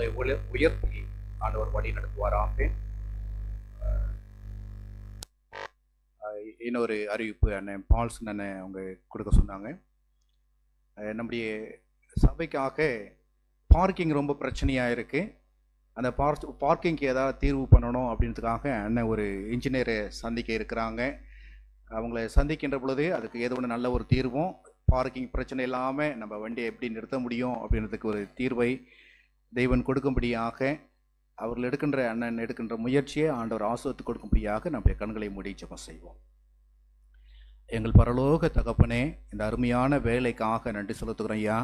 அவர்களை உயர்த்தி ஆண்டவர் வழி நடத்துவாராக. இன்னொரு அறிவிப்பு அண்ணன் பால்சன் அண்ணன் அவங்க கொடுக்க சொன்னாங்க. நம்முடைய சபைக்காக பார்க்கிங் ரொம்ப பிரச்சனையாக இருக்குது. அந்த பார்க்கிங்க்கு ஏதாவது தீர்வு பண்ணணும் அப்படின்றதுக்காக அண்ணன் ஒரு இன்ஜினியரை சந்திக்க இருக்கிறாங்க. அவங்கள சந்திக்கின்ற பொழுது அதுக்கு ஏதோ ஒன்று நல்ல ஒரு தீர்வும், பார்க்கிங் பிரச்சனை இல்லாமல் நம்ம வண்டியை எப்படி நிறுத்த முடியும் அப்படின்றதுக்கு ஒரு தீர்வை தெய்வன் கொடுக்கும்படியாக அவர்கள் அண்ணன் எடுக்கின்ற முயற்சியை ஆண்டவர் ஆசீர்வதித்து கொடுக்கும்படியாக நம்முடைய கண்களை மூடி ஜெபம் செய்வோம். எங்கள் பரலோக தகப்பனே, இந்த அருமையான வேலைக்காக நன்றி செலுத்துகிறோம் ஐயா.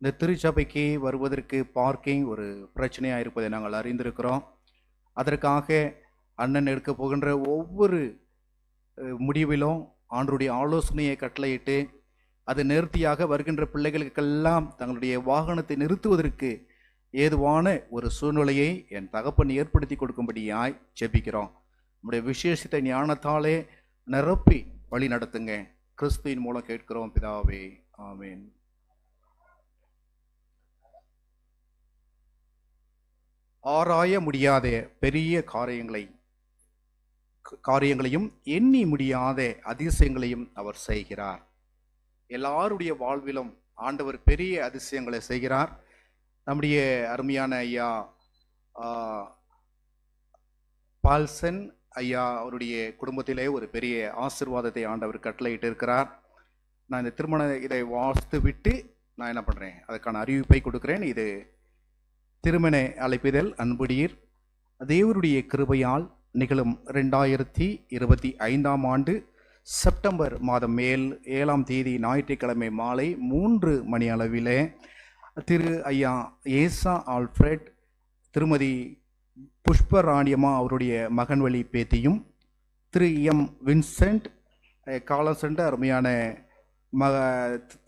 இந்த திருச்சபைக்கு வருவதற்கு பார்க்கிங் ஒரு பிரச்சனையாக இருப்பதை நாங்கள் அறிந்திருக்கிறோம். அதற்காக அண்ணன் எடுக்க போகின்ற ஒவ்வொரு முடிவிலும் ஆண்டவருடைய ஆலோசனையை கட்டளையிட்டு அது நேர்த்தியாக வருகின்ற பிள்ளைகளுக்கெல்லாம் தங்களுடைய வாகனத்தை நிறுத்துவதற்கு ஏதுவான ஒரு சூழ்நிலையை என் தகப்பன் ஏற்படுத்தி கொடுக்கும்படியாய் ஜெபிக்கிறோம். நம்முடைய விசேஷித்த ஞானத்தாலே நிரப்பி வழி நடத்துங்க. கிறிஸ்துவின் மூலம் கேட்கிறோம் பிதாவே, ஆமேன். ஆராய முடியாத பெரிய காரியங்களையும் எண்ணி முடியாத அதிசயங்களையும் அவர் செய்கிறார். எல்லாருடைய வாழ்விலும் ஆண்டவர் பெரிய அதிசயங்களை செய்கிறார். நம்முடைய அருமையான ஐயா பால்சன் ஐயா அவருடைய குடும்பத்திலே ஒரு பெரிய ஆசீர்வாதத்தை ஆண்டவர் கட்டளையிட்டு இருக்கிறார். நான் இந்த திருமண இதை வாஸ்து விட்டு நான் என்ன பண்ணுறேன், அதுக்கான அறிவிப்பை கொடுக்குறேன். இது திருமண அழைப்பிதழ் அன்புடீர் தேவருடைய கிருபையால் நிகழும் 2025 ஆண்டு செப்டம்பர் மாதம் 7ஆம் தேதி ஞாயிற்றுக்கிழமை மாலை 3 மணி அளவிலே திரு ஐயா ஏசா ஆல்ஃபிரட், திருமதி புஷ்பராணியம்மா அவருடைய மகன் வழி பேத்தியும், திரு எம் வின்சென்ட் காலம் சென்ற அருமையான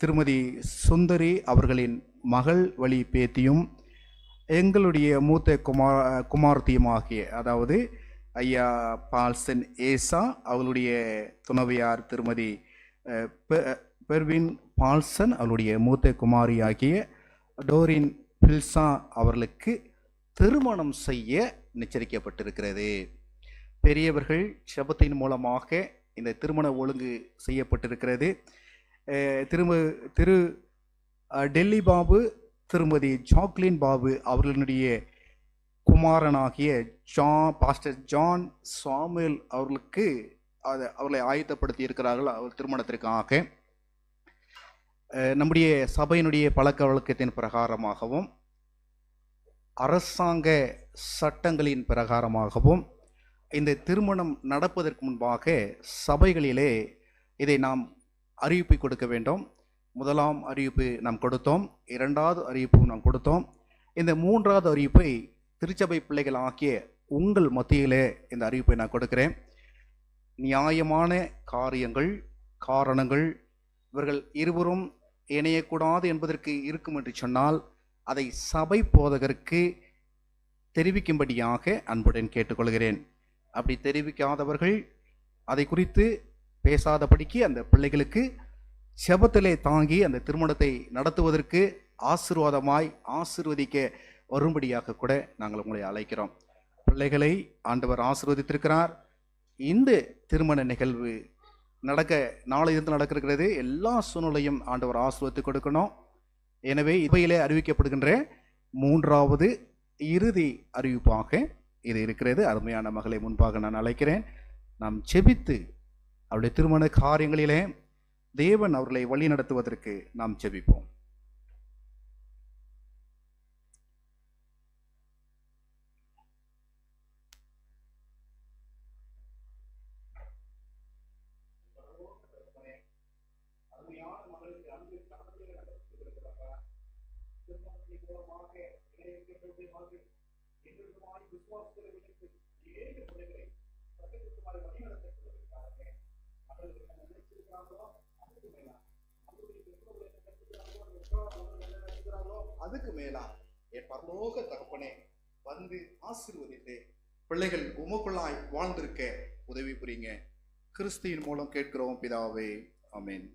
திருமதி சுந்தரி அவர்களின் மகள் வழி பேத்தியும், எங்களுடைய மூத்த குமார்த்தியுமாகிய அதாவது ஐயா பால்சன் ஏசா அவளுடைய துணவியார் திருமதி பெர்வின் பால்சன் அவளுடைய மூத்த குமாரி ஆகிய டோரின் பில்சா அவர்களுக்கு திருமணம் செய்ய நிச்சயிக்கப்பட்டிருக்கிறது. பெரியவர்கள் ஜெபத்தின் மூலமாக இந்த திருமண ஒழுங்கு செய்யப்பட்டிருக்கிறது. திரு டெல்லி பாபு, திருமதி ஜாக்லின் பாபு அவர்களுடைய குமாரனாகிய பாஸ்டர் ஜான் சாமுவேல் அவர்களுக்கு அவர்களை ஆயத்தப்படுத்தி இருக்கிறார்கள் அவர் திருமணத்திற்காக. நம்முடைய சபையினுடைய பழக்க வழக்கத்தின் பிரகாரமாகவும் அரசாங்க சட்டங்களின் பிரகாரமாகவும் இந்த திருமணம் நடப்பதற்கு முன்பாக சபைகளிலே இதை நாம் அறிவிப்பை கொடுக்க வேண்டும். முதலாம் அறிவிப்பு நாம் கொடுத்தோம், 2வது அறிவிப்பு நாம் கொடுத்தோம். இந்த 3வது அறிவிப்பை திருச்சபை பிள்ளைகள் ஆகிய உங்கள் மத்தியிலே இந்த அறிவிப்பை நான் கொடுக்கிறேன். நியாயமான காரணங்கள் இவர்கள் இருவரும் இணையக்கூடாது என்பதற்கு இருக்கும் என்று சொன்னால் அதை சபை போதகருக்கு தெரிவிக்கும்படியாக அன்புடன் கேட்டுக்கொள்கிறேன். அப்படி தெரிவிக்காதவர்கள் அதை குறித்து பேசாதபடிக்கு அந்த பிள்ளைகளுக்கு செபத்திலே தாங்கி அந்த திருமணத்தை நடத்துவதற்கு ஆசீர்வாதமாய் ஆசீர்வதிக்க வரும்படியாக கூட நாங்கள் உங்களை அழைக்கிறோம். பிள்ளைகளை ஆண்டவர் ஆசீர்வதித்திருக்கிறார். இந்த திருமண நிகழ்வு நாளையிலிருந்து நடக்கிறது. எல்லா சூழ்நிலையும் ஆண்டவர் ஆசீர்வதித்து கொடுக்கணும். எனவே இவையிலே அறிவிக்கப்படுகின்ற 3வது இறுதி அறிவிப்பாக இது இருக்கிறது. அருமையான மகளை முன்பாக நான் அழைக்கிறேன். நாம் செபித்து அவருடைய திருமண காரியங்களிலே தேவன் அவர்களை வழி நடத்துவதற்கு நாம் செபிப்போம். அதுக்கு மேலா என் பரலோக தகப்பனே வந்து ஆசீர்வதித்து பிள்ளைகள் உமக்குள்ளாய் வாழ்ந்திருக்க உதவி புரியுங்க. கிறிஸ்துவின் மூலம் கேட்கிறோம் பிதாவே, ஆமென்.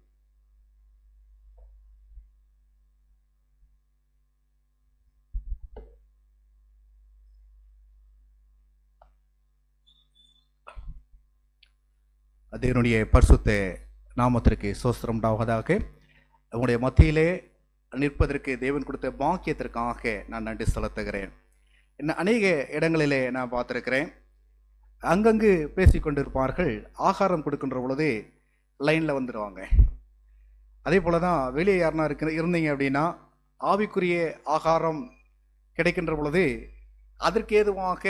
தேவனுடைய பரிசுத்த நாமத்திற்கு ஸ்தோத்திரம் உண்டாவதாக. உங்களுடைய மத்தியிலே நிற்பதற்கு தேவன் கொடுத்த பாக்கியத்திற்காக நான் நன்றி செலுத்துகிறேன். இன்னும் அநேக இடங்களிலே நான் பார்த்துருக்கிறேன், அங்கங்கு பேசிக்கொண்டிருப்பார்கள். ஆகாரம் கொடுக்கின்ற பொழுது லைனில் வந்துடுவாங்க. அதே போல் தான் வெளியே யாருனா இருந்தீங்க அப்படின்னா, ஆவிக்குரிய ஆகாரம் கிடைக்கின்ற பொழுது அதற்கு ஏதுவாக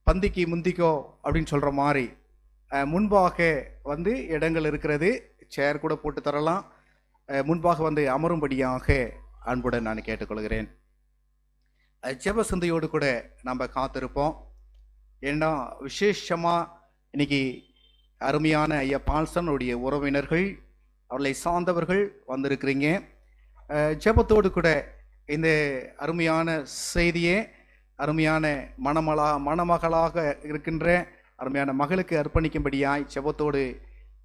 பந்திக்கு முந்திக்கோ அப்படின்னு சொல்கிற மாதிரி முன்பாக வந்து இடங்கள் இருக்கிறது, சேர் கூட போட்டு தரலாம். முன்பாக வந்து அமரும்படியாக அன்புடன் நான் கேட்டுக்கொள்கிறேன். ஜெப சிந்தையோடு கூட நம்ம காத்திருப்போம். ஏன்னா விசேஷமாக இன்னைக்கு அருமையான ஐயா பால்சனுடைய உறவினர்கள், அவர்களை சார்ந்தவர்கள் வந்திருக்கிறீங்க. ஜெபத்தோடு கூட இந்த அருமையான செய்தியை அருமையான மணமகளாக இருக்கின்ற அருமையான மகளுக்கு அர்ப்பணிக்கும்படியாய் ஜெபத்தோடு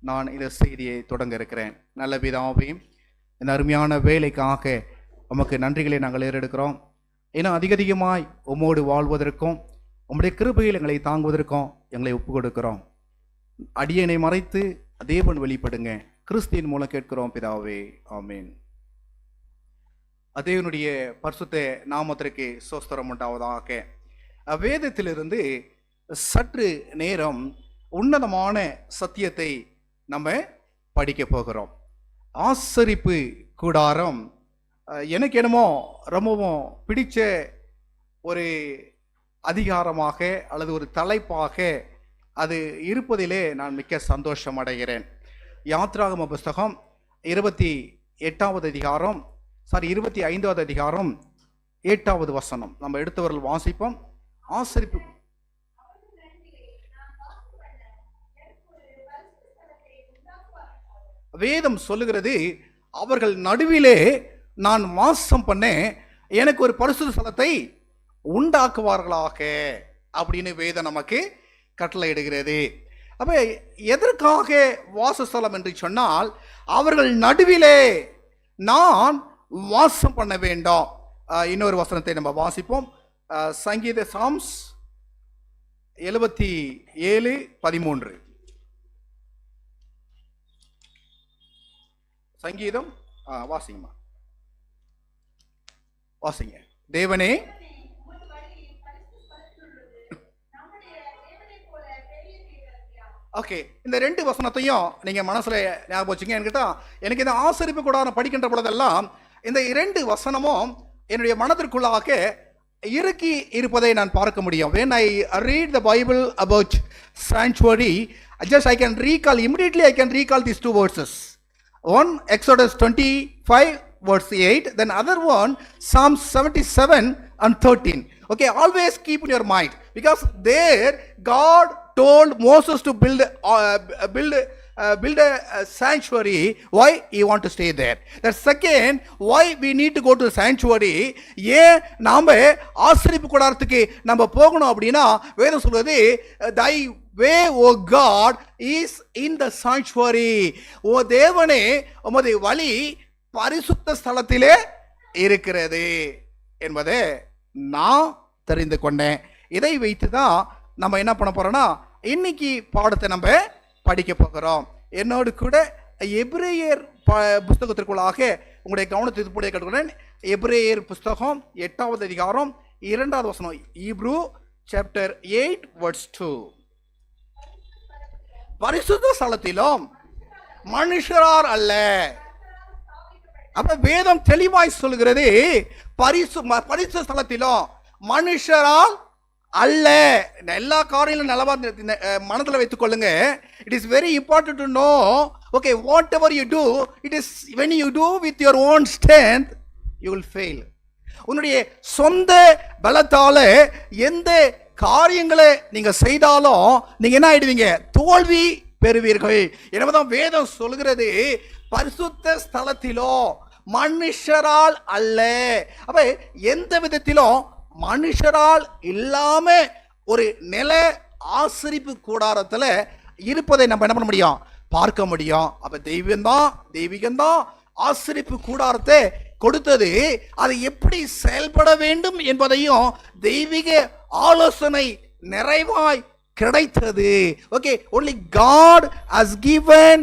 நான் இந்த செய்தியை தொடங்க இருக்கிறேன். நல்ல பிதாவே, இந்த அருமையான வேலைக்காக உமக்கு நன்றிகளை நாங்கள் ஏறெடுக்கிறோம். ஏன்னா அதிகமாய் உம்மோடு வாழ்வதற்கும் உம்முடைய கிருபையில் எங்களை தாங்குவதற்கும் எங்களை ஒப்பு கொடுக்கிறோம். அடியனை மறைத்து தேவன் வெளிப்படுங்க. கிறிஸ்துவின் மூலம் கேட்கிறோம் பிதாவே, ஆமீன். தேவனுடைய பரிசுத்த நாமத்திற்கு ஸ்தோத்திரம் உண்டாவதாக. வேதத்திலிருந்து சற்று நேரம் உன்னதமான சத்தியத்தை நம்ம படிக்க போகிறோம். ஆசரிப்பு கூடாரம் எனக்கு என்னமோ ரொம்பவும் பிடிச்ச ஒரு அதிகாரமாக அல்லது ஒரு தலைப்பாக அது இருப்பதிலே நான் மிக்க சந்தோஷம் அடைகிறேன். யாத்ராகம புஸ்தகம் 25வது அதிகாரம் 8வது வசனம் நம்ம எடுத்தவர்கள் வாசிப்போம். ஆசரிப்பு வேதம் சொல்லுகிறது, அவர்கள் நடுவிலே நான் வாசம் பண்ண எனக்கு ஒரு பரிசுத்த ஸ்தலத்தை உண்டாக்குவார்களாக அப்படின்னு வேதம் நமக்கு கட்டளை இடுகிறது. அப்ப எதற்காக வாசஸ்தலம் என்று சொன்னால், அவர்கள் நடுவிலே நான் வாசம் பண்ண வேண்டாம். இன்னொரு வசனத்தை நம்ம வாசிப்போம். சங்கீத சாம்ஸ் 77:13. சங்கீதம் வாசிங்கம்மா, வாசிங்க. தேவனே ஓகே, இந்த 2 வசனத்தையும் நீங்க மனசுல ஞாபகம் வச்சுங்க. எனக்கு இந்த ஆசரிப்பு கூடாரம் படிக்கின்ற பொழுதெல்லாம் இந்த 2 வசனமும் என்னுடைய மனதிற்குள்ளாக இறுக்கி இருப்பதை நான் பார்க்க முடியும். When I read the Bible about sanctuary, I can recall immediately. I can recall these 2 verses. One, Exodus 25 verse 8. Then other one, Psalm 77:13. Okay, always keep in your mind, because there God told Moses to build a sanctuary. Why he want to stay there? The second, why we need to go to the sanctuary? ஏன் நாம ஆசரிப்பு கூடாரத்துக்கு நம்ம போகணும் அப்படின்னா, வேதம் சொல்றது, thy way o God is in the sanctuary. ஓ தேவனே, உமது வழி பரிசுத்த ஸ்தலத்திலே இருக்கிறது என்பதை நான் தெரிந்து கொண்டேன். இதை வைத்து தான் நம்ம என்ன பண்ண போறோம்னா, இன்னைக்கு பாடத்தை நம்ம படிக்க போகிறோம். என்னோடு கூட எபிரேயர் புஸ்தகத்திற்குள்ளாக உங்களுடைய கவனத்தை கேட்டுக்கிறேன். எபிரேயர் புஸ்தகம் 8வது அதிகாரம் 2வது வசனம். Hebrew chapter 8 verse 2. பரிசுத்த ஸ்தலத்திலும் மனுஷரால் அல்ல. அப்ப வேதம் தெளிவாய் சொல்கிறது, பரிசுத்த ஸ்தலத்திலும் மனுஷரால் அல்ல. எல்லா காரியங்களும் நல்லவா மனதில் வைத்துக் கொள்ளுங்க. It is very important to know. Okay, whatever you do, it is when you do with your own strength, you will fail. உன்னுடைய சொந்த பலத்தால எந்த காரியங்களை நீங்க செய்தாலும் நீங்க என்ன ஆயிடுவீங்க? தோல்வி பெறுவீர்கள். எனவேதான் வேதம் சொல்கிறது, பரிசுத்த ஸ்தலத்திலோ மனுஷரால் அல்ல. அப்ப எந்த விதத்திலும் மனுஷரால் இல்லாம ஒரு நில ஆசரிப்பு கூடாரத்துல இருப்பதை நம்ம என்ன பண்ண முடியும்? பார்க்க முடியும். அப்ப தெய்வீகம்தான் ஆசரிப்பு கூடாரத்தை கொடுத்தது. அது எப்படி செயல்பட வேண்டும் என்பதையும் தெய்வீக ஆலோசனை நிறைவாய் கிடைத்தது. Okay, only God has given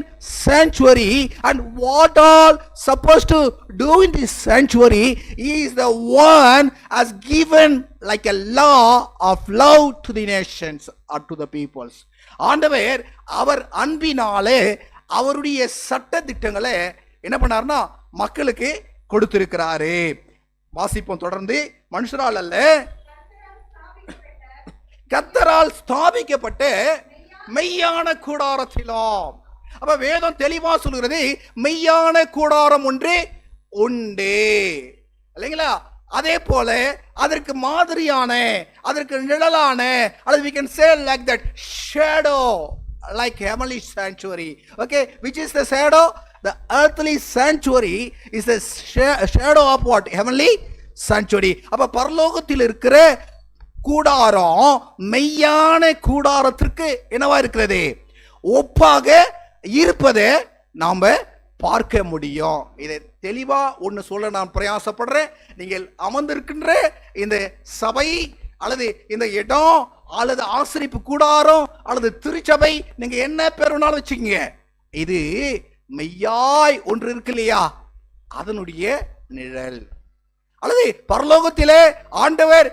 sanctuary, and what all supposed to do in this sanctuary, he is the one has given like a law of love to the nations or to the peoples. ஆண்டவர் அவர் அன்பினாலே அவருடைய சட்ட திட்டங்களை என்ன பண்ணார்னா மக்களுக்கு கொடுத்திருக்கிறாரு. வாசிப்போம் தொடர்ந்து. மனுஷரால் அல்ல, கர்த்தரால் ஸ்தாபிக்கப்பட்ட மெய்யான கூடாரத்திலும். அப்ப வேதம் தெளிவா சொல்கிறது, மெய்யான கூடாரம் ஒன்று உண்டு இல்லைங்களா? அதே போல அதற்கு மாதிரியான, அதற்கு நிழலான, அல்லது we can say like that shadow like heavenly sanctuary. Okay, which is the shadow? The earthly sanctuary is the shadow of what? Heavenly sanctuary. அப்ப பரலோகத்தில் இருக்கிற கூடாரம் மெய்யான கூடாரத்திற்கு என்னவா இருக்கிறது? ஒப்பாக இருப்பதை நாம பார்க்க முடியும். இதை தெளிவா ஒன்று சொல்ல நான் பிரயாசப்படுறேன். நீங்கள் அமர்ந்திருக்கின்ற இந்த சபை அல்லது இந்த இடம் அல்லது ஆசரிப்பு கூடாரம் அல்லது திருச்சபை, நீங்க என்ன பேர் வேணாலும் வச்சுக்கோங்க, இது மெய்யாய் ஒன்று இருக்கு இல்லையா, அதனுடைய நிழல். அல்லது பரலோகத்திலே ஆண்டவர்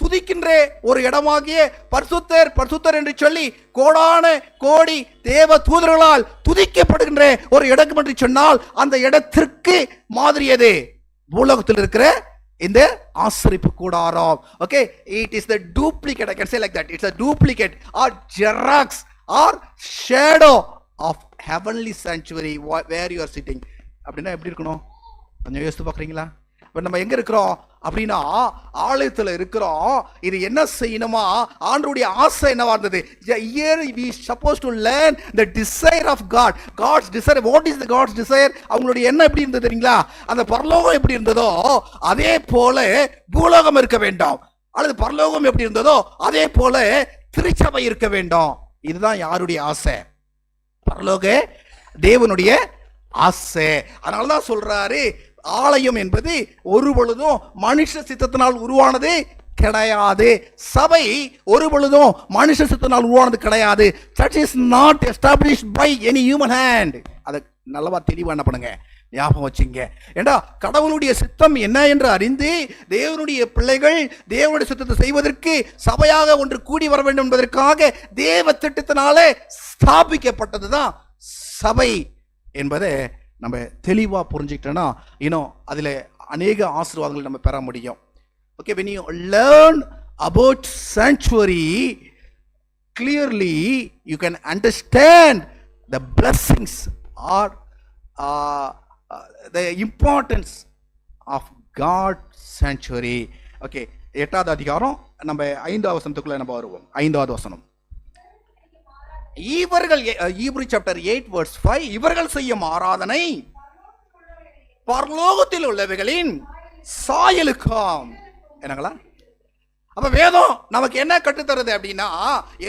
துதிக்கின்ற ஒரு இடமாகிய பரிசுத்தர் பரிசுத்தர் என்று சொல்லி கோடான கோடி தேவ தூதர்களால் துதிக்கப்படுகின்ற ஒரு இடம் என்று சொன்னால், அந்த இடத்திற்கு மாதிரி எது? பூலோகத்தில் இருக்கிற இந்த ஆசரிப்பு கூடாரம். Okay, it is the duplicate, I can say like that, it's a duplicate or xerox or shadow of heavenly sanctuary where you are sitting. அப்படின்னா எப்படி இருக்கணும் கொஞ்சம் யோசித்து பார்க்குறீங்களா? இப்போ நம்ம எங்க இருக்கிறோம் அப்படின்னா ஆலயத்தில் இருக்கிறோம். இது என்ன செய்யணுமா? ஆண்டவருடைய ஆசை என்னவா இருந்தது? Here we supposed to learn the desire of God. God's desire. What is the God's desire? அவங்களுடைய என்ன எப்படி இருந்தது தெரியுங்களா? அந்த பரலோகம் எப்படி இருந்ததோ அதே போல பூலோகம் இருக்க வேண்டும். அல்லது பரலோகம் எப்படி இருந்ததோ அதே போல திருச்சபை இருக்க வேண்டும். இதுதான் யாருடைய ஆசை? பரலோக தேவனுடைய ஆசை. அதனாலதான் சொல்றாரு, ஆலயம் என்பது ஒரு பொழுதும் மனுஷ சித்தத்தினால் உருவானது கிடையாது. சபை ஒரு பொழுதும் மனுஷ சித்தத்தினால் உருவானது கிடையாது. Church is not established by any human hand. அதை நல்லவா தெளிவா என்ன பண்ணுங்க, ஞாபகம் வச்சுங்க. ஏண்டா கடவுளுடைய சித்தம் என்ன என்று அறிந்து தேவனுடைய பிள்ளைகள் தேவனுடைய சித்தத்தை செய்வதற்கு சபையாக ஒன்று கூடி வர வேண்டும் என்பதற்காக தேவ திட்டத்தினாலே ஸ்தாபிக்கப்பட்டதுதான் சபை என்பதை நம்ம தெளிவாக புரிஞ்சுக்கிட்டோன்னா இன்னும் அதில் அநேக ஆசீர்வாதங்கள் நம்ம பெற முடியும். Okay, when you learn about sanctuary clearly you can understand the blessings or the importance of God's sanctuary. Okay, 8வது அதிகாரம் நம்ம 5வது வசனத்துக்குள்ள நம்ம வருவோம். 5வது வசனம். இவர்கள் Hebrew chapter 8 verse 5, இவர்கள் செய்யும் ஆராதனை பரலோகத்தில் உள்ளவைகளின் சாயலுக்கும். என்னங்களா? அப்ப வேதம் நமக்கு என்ன கட்டுத்தருது அப்படின்னா,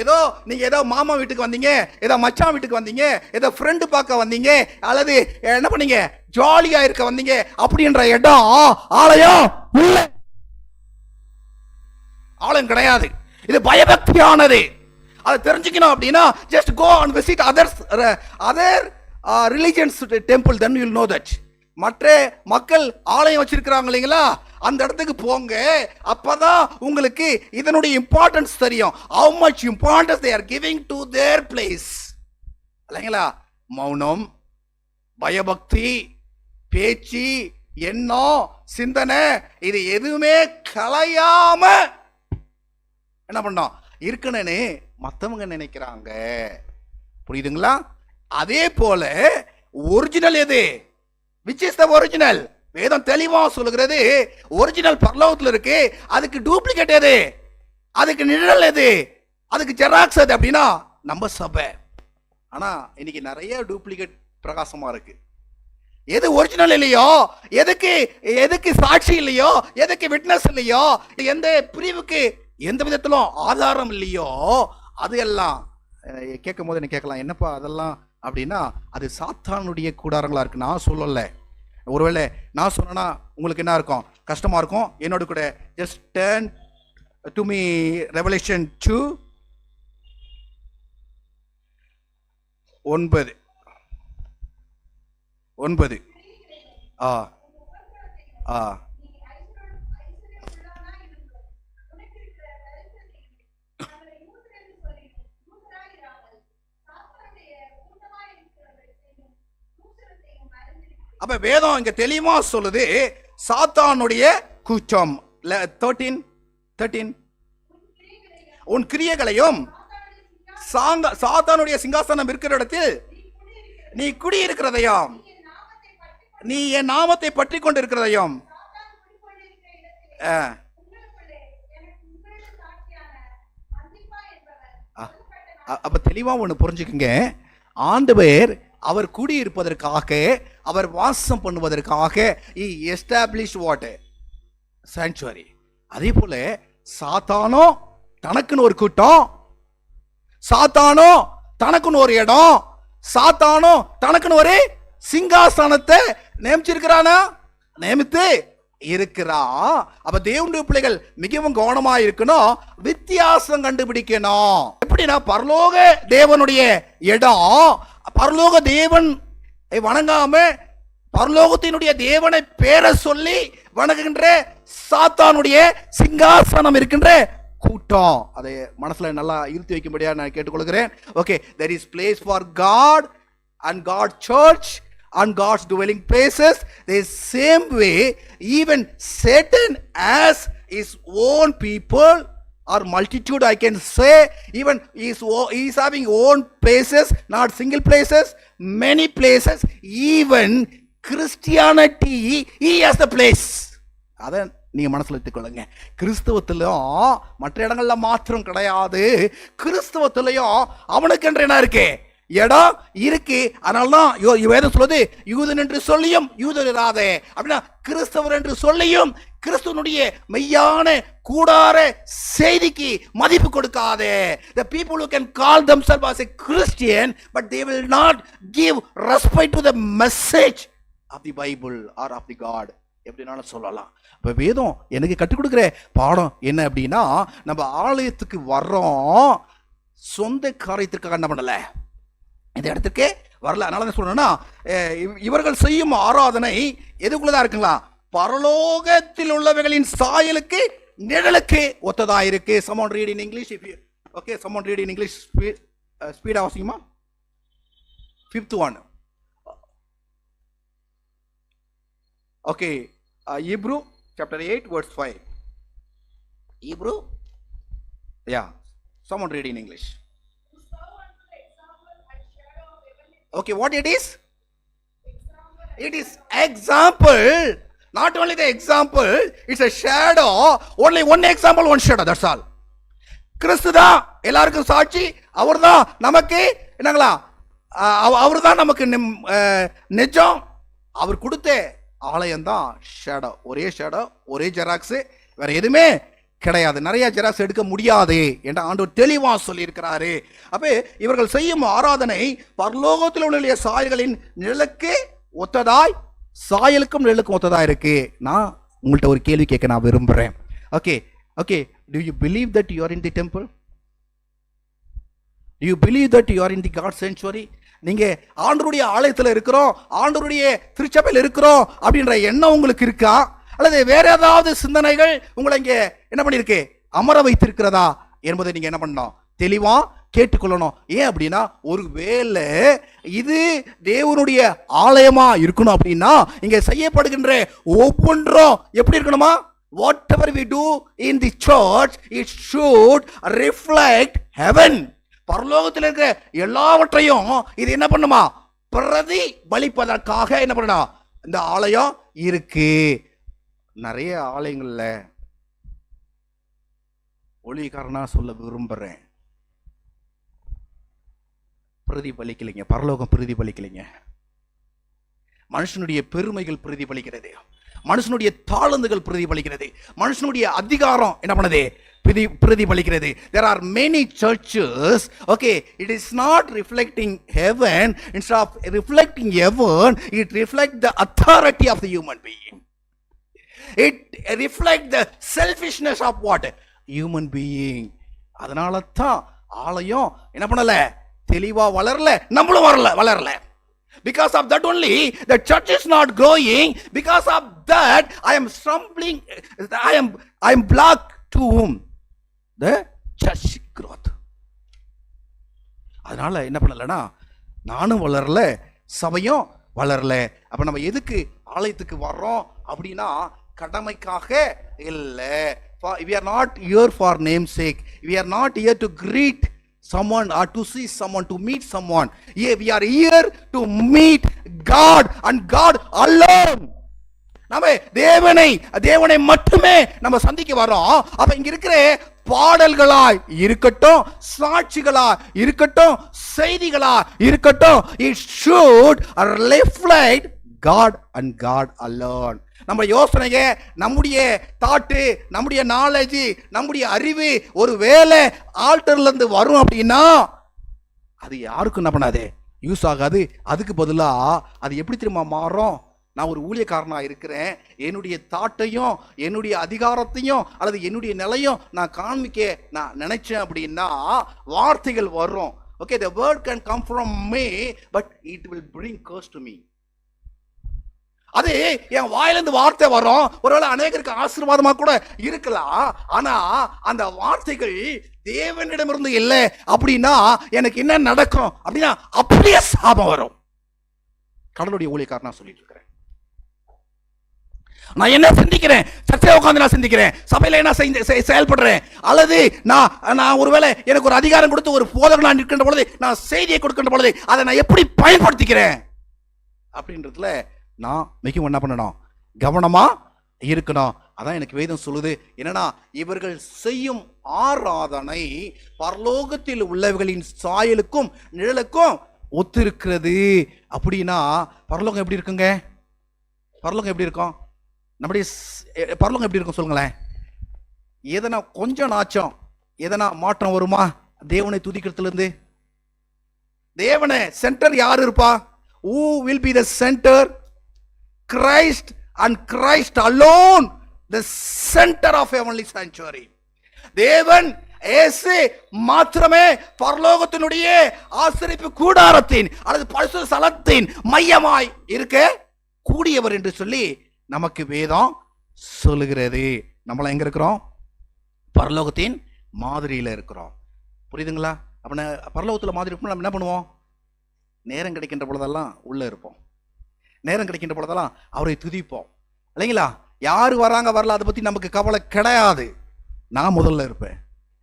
ஏதோ நீங்க ஏதோ மாமா வீட்டுக்கு வந்தீங்க, ஏதோ மச்சான் வீட்டுக்கு வந்தீங்க, ஏதோ ஃப்ரெண்டு பார்க்க வந்தீங்க, அல்லது என்ன பண்ணீங்க ஜாலியா இருக்க வந்தீங்க அப்படின்ற இடம் ஆலயம் இல்லை, ஆலயம் கிடையாது. இது பயபக்தியானது. அதை தெரிஞ்சுக்கணும் அப்படின்னா just go and visit other religions temple, then you will know that. மற்ற மக்கள் ஆலயம் வச்சிருக்கிறாங்க இல்லைங்களா, அந்த இடத்துக்கு போங்க. அப்பதான் உங்களுக்கு இதனுடைய இம்பார்ட்டன்ஸ் தெரியும். how much importance they are giving to their place இல்லைங்களா? மௌனம், பயபக்தி, பேச்சு, எண்ணம், சிந்தனை, இது எதுவுமே கலையாம என்ன பண்ணோம் இருக்கணும்னு மற்றவங்க நினைக்கிறாங்க. புரியுதுங்களா? அதே போல ஒரிஜினல் எது? which is the original? வேதம் தெளிவா சொல்லுகிறது, ஒரிஜினல் பரலோகத்தில் இருக்கு. அதுக்கு டூப்ளிகேட் எது? அதுக்கு நிழல் எது? அதுக்கு ஜெராக்ஸ் எது அப்படின்னா நம்ம சபை. ஆனா இன்னைக்கு நிறைய டூப்ளிகேட் பிரகாசமா இருக்கு. எது ஒரிஜினல் இல்லையோ, எதுக்கு சாட்சி இல்லையோ, எதுக்கு விட்னஸ் இல்லையோ, எந்த பிரிவுக்கு எந்த விதத்திலும் ஆதாரம் இல்லையோ, அது எல்லாம் கேட்கும் போது என்ன கேட்கலாம், என்னப்பா அதெல்லாம் அப்படின்னா அது சாத்தானுடைய கூடாரங்களா இருக்கு. நான் சொல்லல. ஒருவேளை நான் சொன்னா உங்களுக்கு என்ன இருக்கும், கஷ்டமா இருக்கும். என்னோட கூட just turn to me revelation 2 9 9. ஆ ஆ அப்ப வேதம் இங்க தெளிவா சொல்லுது, சாத்தானுடைய கூச்சம். 13 உன் கிரியைகளையும் சாத்தானுடைய சிங்காசனம் இருக்கிற இடத்தில் நீ குடியிருக்கிறதையும் நீ என் நாமத்தை பற்றி கொண்டு இருக்கிறதையும். அப்ப தெளிவா ஒண்ணு புரிஞ்சுக்குங்க, ஆண்டவர் அவர் குடியிருப்பதற்காக, அவர் வாசம் பண்ணுவதற்காக he established what? sanctuary. அதே போல சாத்தானோ தனக்குன்னு ஒரு கூட்டம், சாத்தானோ தனக்குன்னு ஒரு இடம், சாத்தானோ தனக்குன்னு ஒரு சிங்காசனத்தை நியமிச்சிருக்கிறானா? நியமித்து இருக்கிறா. அப்ப தேவனுடைய பிள்ளைகள் மிகவும் கவனமா இருக்கணும், வித்தியாசம் கண்டுபிடிக்கணும். எப்படின்னா, பரலோக தேவனுடைய இடம், பரலோக தேவன் வணங்காம பரலோகத்தினுடைய தேவனை பேரை சொல்லி வணங்குகின்ற சாத்தானுடைய சிங்காசனம் இருக்கின்ற கூட்டம். அதை மனசுல நல்லா இருத்தி வைக்கும்படியா நான் கேட்டுக்கொள்கிறேன். Okay, there is place for God and God's church and God's dwelling places. The same way even Satan has his own people or multitude, I can say. Even he is having own places, not single places, many places. Even Christianity, he has the place. அதை நீங்க மனசுல எடுத்துக்கொள்ளுங்க. கிறிஸ்தவத்திலும் மற்ற இடங்கள்ல மாத்திரம் கிடையாது, கிறிஸ்தவத்திலையும் அவனுக்கு என்று என்ன இருக்கு? இடம் இருக்கு. அதனாலதான் வேதம் சொல்லுது, யூதன் என்று சொல்லியும் யூதர் இராதே. அப்படின்னா கிறிஸ்தவர் என்று சொல்லியும் கிறிஸ்துவனுடைய மெய்யான கூடார செய்திக்கு மதிப்பு கொடுக்காதே. The people who can call themselves as a Christian but they will not give respect to the message of the Bible or of the God. எப்படினாலும் சொல்லலாம். இப்போ வேதம் எனக்கு கற்றுக் கொடுக்குற பாடம் என்ன அப்படின்னா, நம்ம ஆலயத்துக்கு வர்றோம் சொந்த காரியத்திற்காக என்ன பண்ணல, இந்த இடத்துக்கு வரல. அதனால தான் சொல்லணும்னா, இவர்கள் செய்யும் ஆராதனை எதுக்குள்ளதான் இருக்குங்களா? பரலோகத்தில் உள்ளவைகளின் சாயலுக்கு நிழலுக்கு ஒத்ததா இருக்கு. someone read in English if you okay, someone read in English speed வாசிக்குமா? 5th one. Okay, Hebrew chapter 8 verse 5. Hebrew, yeah, someone read in English. Okay, what it is? It is example. Not only the example, it's a shadow. Only one example, one shadow, that's all. கிறிஸ்து தான் எல்லாருக்கும் சாட்சி. அவர் தான் நமக்கு என்னங்களா, அவர் தான் நமக்கு நிஜம். அவர் கொடுத்த ஆலயம் தான் ஷேடோ. ஒரே ஷேடோ, ஒரே ஜெராக்ஸ், வேற எதுவுமே கிடையாது. நிறைய ஜெராக்ஸ் எடுக்க முடியாது என்று ஆண்டவர் தெளிவா சொல்லி இருக்கிறாரு. அப்ப இவர்கள் செய்யும் ஆராதனை பரலோகத்தில் உள்ள சாயல்களின் நிழலுக்கு ஒத்ததாய், சாயலுக்கும் நிழலுக்கும் ஒத்ததா இருக்கு. நான் உங்கள்கிட்ட ஒரு கேள்வி கேட்க நான் விரும்புறேன். Okay okay, do you believe that you are in the temple? Do you believe that you are in the God's sanctuary? நீங்க ஆண்டவருடைய ஆலயத்தில் இருக்கிறோம், ஆண்டவருடைய திருச்சபையில் இருக்கிறோம் அப்படின்ற எண்ணம் உங்களுக்கு இருக்கா? அல்லது வேற ஏதாவது சிந்தனைகள் உங்களை இங்க என்ன பண்ணிருக்கு, அமர வைத்திருக்கிறதா என்பதை நீங்க என்ன பண்ணணும், தெளிவா கேட்டுக்கொள்ளணும். ஏன் அப்படின்னா, ஒருவேளை இது தேவனுடைய ஆலயமா இருக்கணும் அப்படின்னா இங்க செய்யப்படுகின்ற ஒவ்வொன்றும் எப்படி இருக்கணுமா? whatever we do in the church, it should reflect heaven. பரலோகத்தில் இருக்கிற எல்லாவற்றையும் இது என்ன பண்ணுமா, பிரதிபலிப்பதற்காக என்ன பண்ணணும், இந்த ஆலயம் இருக்கு. நிறைய ஆலயங்கள்ல ஒளிகாரனா சொல்ல விரும்புறேன், பிரதிபலிக்கலைங்க, பரலோகம் பிரதிபலிக்கலைங்க. மனுஷனுடைய பெருமைகள் பிரதிபலிக்கிறது, மனுஷனுடைய தாளந்துகள் பிரதிபலிக்கிறது, மனுஷனுடைய அதிகாரம் என்ன பண்ணுது, பிரதிபலிக்கிறது. There are many churches, okay, it is not reflecting heaven. Instead of reflecting heaven, it reflects the authority of the human being. It reflects the selfishness of what? Human being. அதனால தான் ஆலயம் என்ன பண்ணல, தெளிவா வளரல, நம்மளும் வளரல. Because of that only the church is not growing. Because of that I am stumbling, I am blocked to whom? The church growth. அதனால என்ன பண்ணலனா, நானும் வளரல, சபையும் வளரல. அப்ப நம்ம எதுக்கு ஆலயத்துக்கு வர்றோம் அப்படின்னா கடமைக்காக இல்ல. We are not here for name's sake. We are not here to greet someone or to see someone, to meet someone. Yeah, we are here to meet God and God alone. நாம தேவனை மட்டுமே நம்ம சந்திக்க வரோம். அப்ப இங்க இருக்கிற பாடல்களா இருக்கட்டும், சாட்சிகளா இருக்கட்டும், செய்திகளா இருக்கட்டும், it should reflect God and God alone. நம்ம யோசனைய, நம்முடைய தாட்டு, நம்முடைய நாலேஜ், நம்முடைய அறிவு ஒரு வேளை ஆல்டர்ல இருந்து வரும் அப்படின்னா அது யாருக்கும் என்ன பண்ணாது, யூஸ் ஆகாது. அதுக்கு பதிலா அது எப்படி திரும்ப மாறும்? நான் ஒரு ஊழியக்காரனா இருக்கிறேன், என்னுடைய தாட்டையும் என்னுடைய அதிகாரத்தையும் அல்லது என்னுடைய நிலையும் நான் காண்பிக்க நான் நினைச்சேன் அப்படின்னா வார்த்தைகள் வரும். Okay, the word can come from me, but it will bring curse to me. அது என் வாயிலிருந்து வார்த்தை வரும், ஒருவேளை அநேகருக்கு ஆசீர்வாதமா கூட இருக்கலாம். ஆனா அந்த வார்த்தைகள் தேவனிடமிருந்து இல்லை அப்படின்னா எனக்கு என்ன நடக்கும் அப்படின்னா அப்படியே சாபம் வரும். கடவுளுடைய ஊழியக்காரனா சொல்லிட்டு இருக்கிறேன். நான் என்ன சிந்திக்கிறேன், சர்ச்சையை உட்காந்து நான் சிந்திக்கிறேன், சபையில என்ன செயல்படுறேன், அல்லது நான் ஒருவேளை எனக்கு ஒரு அதிகாரம் கொடுத்து ஒரு போதகனா இருக்கின்ற பொழுது, நான் செய்தியை கொடுக்கின்ற பொழுது அதை நான் எப்படி பயன்படுத்திக்கிறேன் அப்படின்றதுல நான் மிகவும் என்ன பண்ணணும், கவனமா இருக்கணும். அதான் எனக்கு வேதம் சொல்லுது. என்னன்னா, இவர்கள் செய்யும் ஆராதனை பரலோகத்தில் உள்ளவர்களின் சாயலுக்கும் நிழலுக்கும் ஒத்திருக்கிறது. அப்படின்னா பரலோகம் எப்படி இருக்குங்க? பரலோகம் எப்படி இருக்கும்? நம்முடைய பரலோகம் எப்படி இருக்கும் சொல்லுங்களேன். எதனா கொஞ்சம் நாச்சம், எதனா மாற்றம் வருமா தேவனை துதிக்கிறதுல இருந்து? தேவனை சென்டர் யார் இருப்பா? Who will be the center? Christ and Christ alone, the center of heavenly sanctuary. தேவன் இயேசு மாத்திரமே பரலோகத்தினுடைய ஆசரிப்பு கூடாரத்தின் அல்லது பரிசுத்த ஸ்தலத்தின் மையமாய் இருக்க கூடியவர் என்று சொல்லி நமக்கு வேதம் சொல்லுகிறது. நம்மள எங்க இருக்கிறோம்? பரலோகத்தின் மாதிரியில இருக்கிறோம். புரியுதுங்களா? அப்ப பரலோகத்துல மாதிரி நம்ம என்ன பண்ணுவோம்? நேரம் கிடைக்கின்ற பொழுதெல்லாம் உள்ள இருப்போம், நேரம் கிடைக்கின்ற பொழுதெல்லாம் அவரை துதிப்போம், இல்லைங்களா? யாரு வராங்க வரல அதை பத்தி நமக்கு கவலை கிடையாது. நான் முதல்ல இருப்பேன்.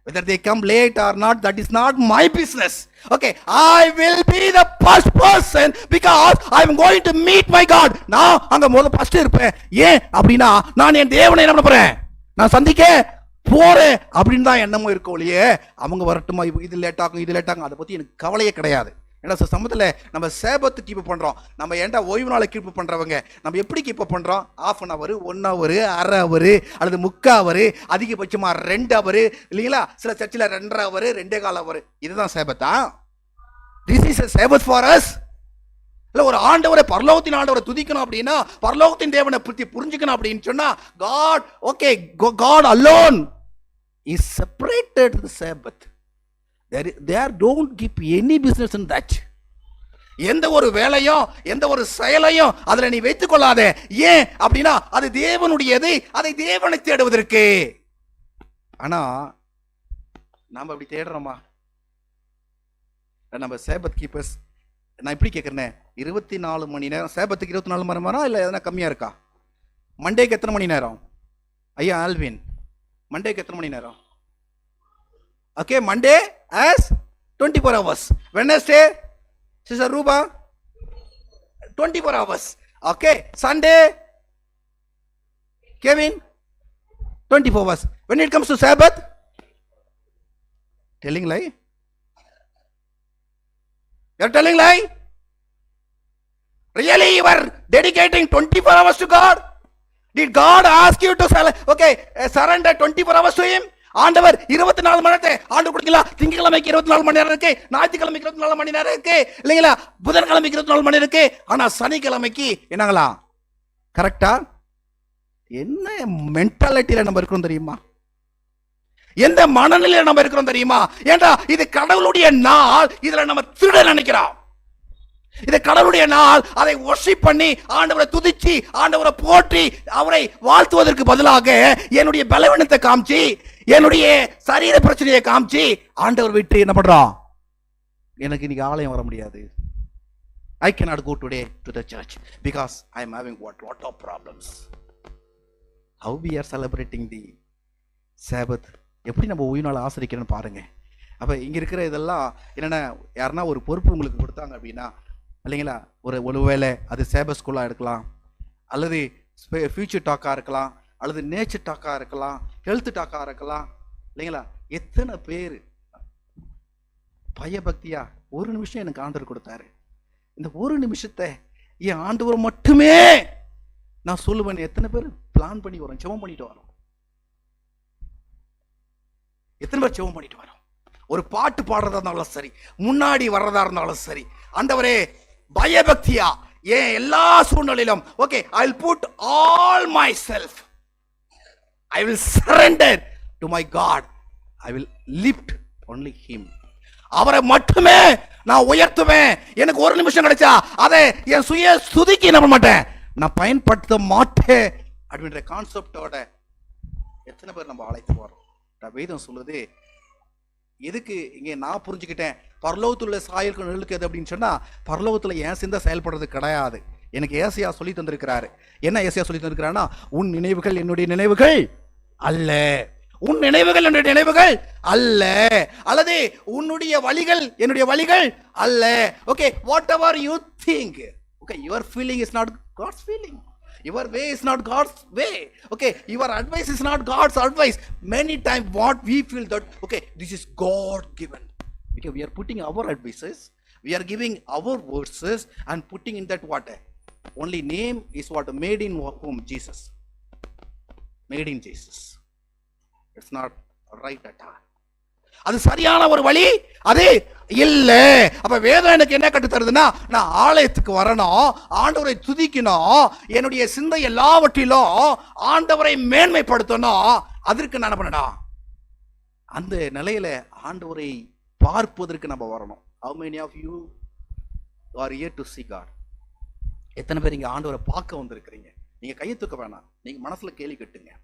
Whether they come late or not, that is not my business. Okay, I will be the first person because I am going to meet my God. நான் அங்க முதல்ல ஃபர்ஸ்ட் இருப்பேன். ஏன் அப்படின்னா நான் என் தேவனை என்ன பண்ண நான் சந்திக்க போறேன் அப்படின்னு தான் எண்ணமும் இருக்கும். ஒழியே அவங்க வரட்டுமா, இது லேட் ஆகும் அதை பத்தி எனக்கு கவலையே கிடையாது. ஏன்னா சமயத்தில் நம்ம சேபத்து கீப் பண்றோம். நம்ம ஏன்டா ஓய்வு நாளை கீப் பண்றவங்க நம்ம எப்படி கீப் பண்றோம்? 1/2 hour, 1 hour, அரை hour அல்லது 3/4 hour, அதிகபட்சமா 2 hour, இல்லைங்களா? சில சர்ச்சில் 2.5 hour, 2.25 hour. இதுதான் சேபத்தா? This is a Sabbath for us. இல்ல ஒரு ஆண்டவரை, பரலோகத்தின் ஆண்டவரை துதிக்கணும் அப்படின்னா, பரலோகத்தின் தேவனை பற்றி புரிஞ்சுக்கணும் அப்படின்னு சொன்னா, God, okay, God alone is separated the Sabbath. There don't keep any business in that. எந்த ஒரு வேலையும் எந்த ஒரு செயலையும் அதுல நீ வைத்துக் கொள்ளாத. ஏன் அப்படின்னா அது தேவனுடையது, அதை தேவனை தேடுவதற்கு. ஆனா நாம அப்படி தேடுறோமா? நம்ம சேபத் கீப்பர்ஸ், நான் இப்படி கேட்கிறேன், 24 மணி நேரம் சேபத்துக்கு 24 மணி நேரம் இல்ல எதனா கம்மியா இருக்கா? மண்டேக்கு எத்தனை மணி நேரம்? ஐயா ஆல்வின், மண்டேக்கு எத்தனை மணி நேரம்? Okay, Monday as 24 hours. Wednesday, Sister Ruba, 24 hours. Okay, Sunday, Kevin, 24 hours. When it comes to Sabbath, telling lie? You're telling lie? Really, you are dedicating 24 hours to God? Did God ask you to surrender 24 hours to Him? ஆண்டவர் 24 மணி நேரத்தை ஆண்டு கொடுக்கல. திங்கட்கிழமைக்கு 24 மணி நேரம் இருக்கு, ஞாயிற்றுக்கிழமைக்கு 24 மணி நேரம் இருக்கு, இல்லைங்களா? புதன்கிழமைக்கு 24 மணி இருக்கு. ஆனா சனிக்கிழமைக்கு என்னங்களா? கரெக்டா? என்ன மென்டாலிட்டியில நம்ம இருக்கிறோம் தெரியுமா? எந்த மனநிலையில நம்ம இருக்கிறோம் தெரியுமா? ஏண்டா இது கடவுளுடைய நாள், இதுல நம்ம திருட நினைக்கிறோம். இது கடவுளுடைய நாள், அதை வொர்ஷிப் பண்ணி ஆண்டவரை துதிச்சு ஆண்டவரை போற்றி அவரை வாழ்த்துவதற்கு பதிலாக என்னுடைய பலவீனத்தை காமிச்சு என்னுடைய சரீர பிரச்சனையை காமிச்சு ஆண்டவர் விட்டு என்ன பண்றோம்? எனக்கு இன்னைக்கு ஆலயம் வர முடியாது. I cannot go today to the church because I am having lot of problems. How we are celebrating the Sabbath? எப்படி நம்ம ஓய்வு நாள் ஆசரிக்கிறோன்னு பாருங்க. அப்ப இங்க இருக்கிற இதெல்லாம் என்னன்னா, யாருன்னா ஒரு பொறுப்பு உங்களுக்கு கொடுத்தாங்க அப்படின்னா இல்லைங்களா, ஒரு வேளை அது சேபத் ஸ்கூலா இருக்கலாம், அல்லது ஃபியூச்சர் டாக்கா இருக்கலாம், அல்லது நேச்சர் டாக்கா இருக்கலாம், ஹெல்த் டாக்கா இருக்கலாம், இல்லைங்களா? எத்தனை பேர் பயபக்தியா ஒரு நிமிஷம் எனக்கு ஆண்டவர் கொடுத்தாரு, இந்த ஒரு நிமிஷத்தை என் ஆண்டவர் மட்டுமே நான் சொல்லுவேன். எத்தனை பேர் பிளான் பண்ணி வரோம், ஜெபம் பண்ணிட்டு வரோம்? எத்தனை பேர் ஜெபம் பண்ணிட்டு வரோம்? ஒரு பாட்டு பாடுறதா இருந்தாலும் சரி, முன்னாடி வர்றதா இருந்தாலும் சரி, ஆண்டவரே பயபக்தியா ஏன் எல்லா சூழ்நிலையிலும் okay, I will put all myself, I will surrender to my God, I will lift only him. அவரை மட்டுமே நான் உயர்த்துவேன். எனக்கு ஒரு நிமிஷம் கிடைச்சா அதை என் சுய ஸ்துதிக்கு நம்ப மாட்டேன், நான் பயன்படுத்த மாட்டேன் அப்படின்ற கான்செப்டோட எத்தனை பேர் நம்ம அழைத்து போறோம்? வேதம் சொல்லுது. எதுக்கு இங்கே நான் புரிஞ்சுக்கிட்டேன், பரலோகத்துல சாயலுக்கு நிழலுக்கு எது அப்படின்னு சொன்னா, பரலோகத்துல ஏன் சிந்தை செயல்படுறது கிடையாது. எனக்கு ஏசியா சொல்லி தந்திருக்கிறாரு. என்ன ஏசியா சொல்லி தந்திருக்கிறான்னா, உன் நினைவுகள் என்னுடைய நினைவுகள் அல்ல, உன் நினைவுகள் என்னுடைய நினைவுகள் அல்ல, அல்லது உன்னுடைய வழிகள் என்னுடைய வழிகள் அல்ல. Okay, whatever you think, okay, your feeling is not God's feeling, your way is not God's way, okay, your advice is not God's advice. Many times what we feel that okay, this is God given, because we are putting our advices, we are giving our verses and putting in that what only name is what made in whom? Jesus, made in Jesus. It's not right at all. அது சரியான ஒரு வழி அது இல்ல. அப்ப வேதம் எனக்கு என்ன கட்டு தருதுன்னா, நான் ஆலயத்துக்கு வரணும், ஆண்டவரை துதிக்கணும், என்னுடைய சிந்தை எல்லாவற்றிலும் ஆண்டவரை மேன்மைப்படுத்தணும். அதற்கு நான் என்ன பண்ணணும்? அந்த நிலையில ஆண்டவரை பார்ப்பதற்கு நம்ம வரணும். How many of you are here to see God? எத்தனை பேர் இங்க ஆண்டவரை பார்க்க வந்திருக்கிறீங்க? நீங்க கையை தூக்க வேணாம், நீங்க மனசுல கேள்வி கேட்டுங்க,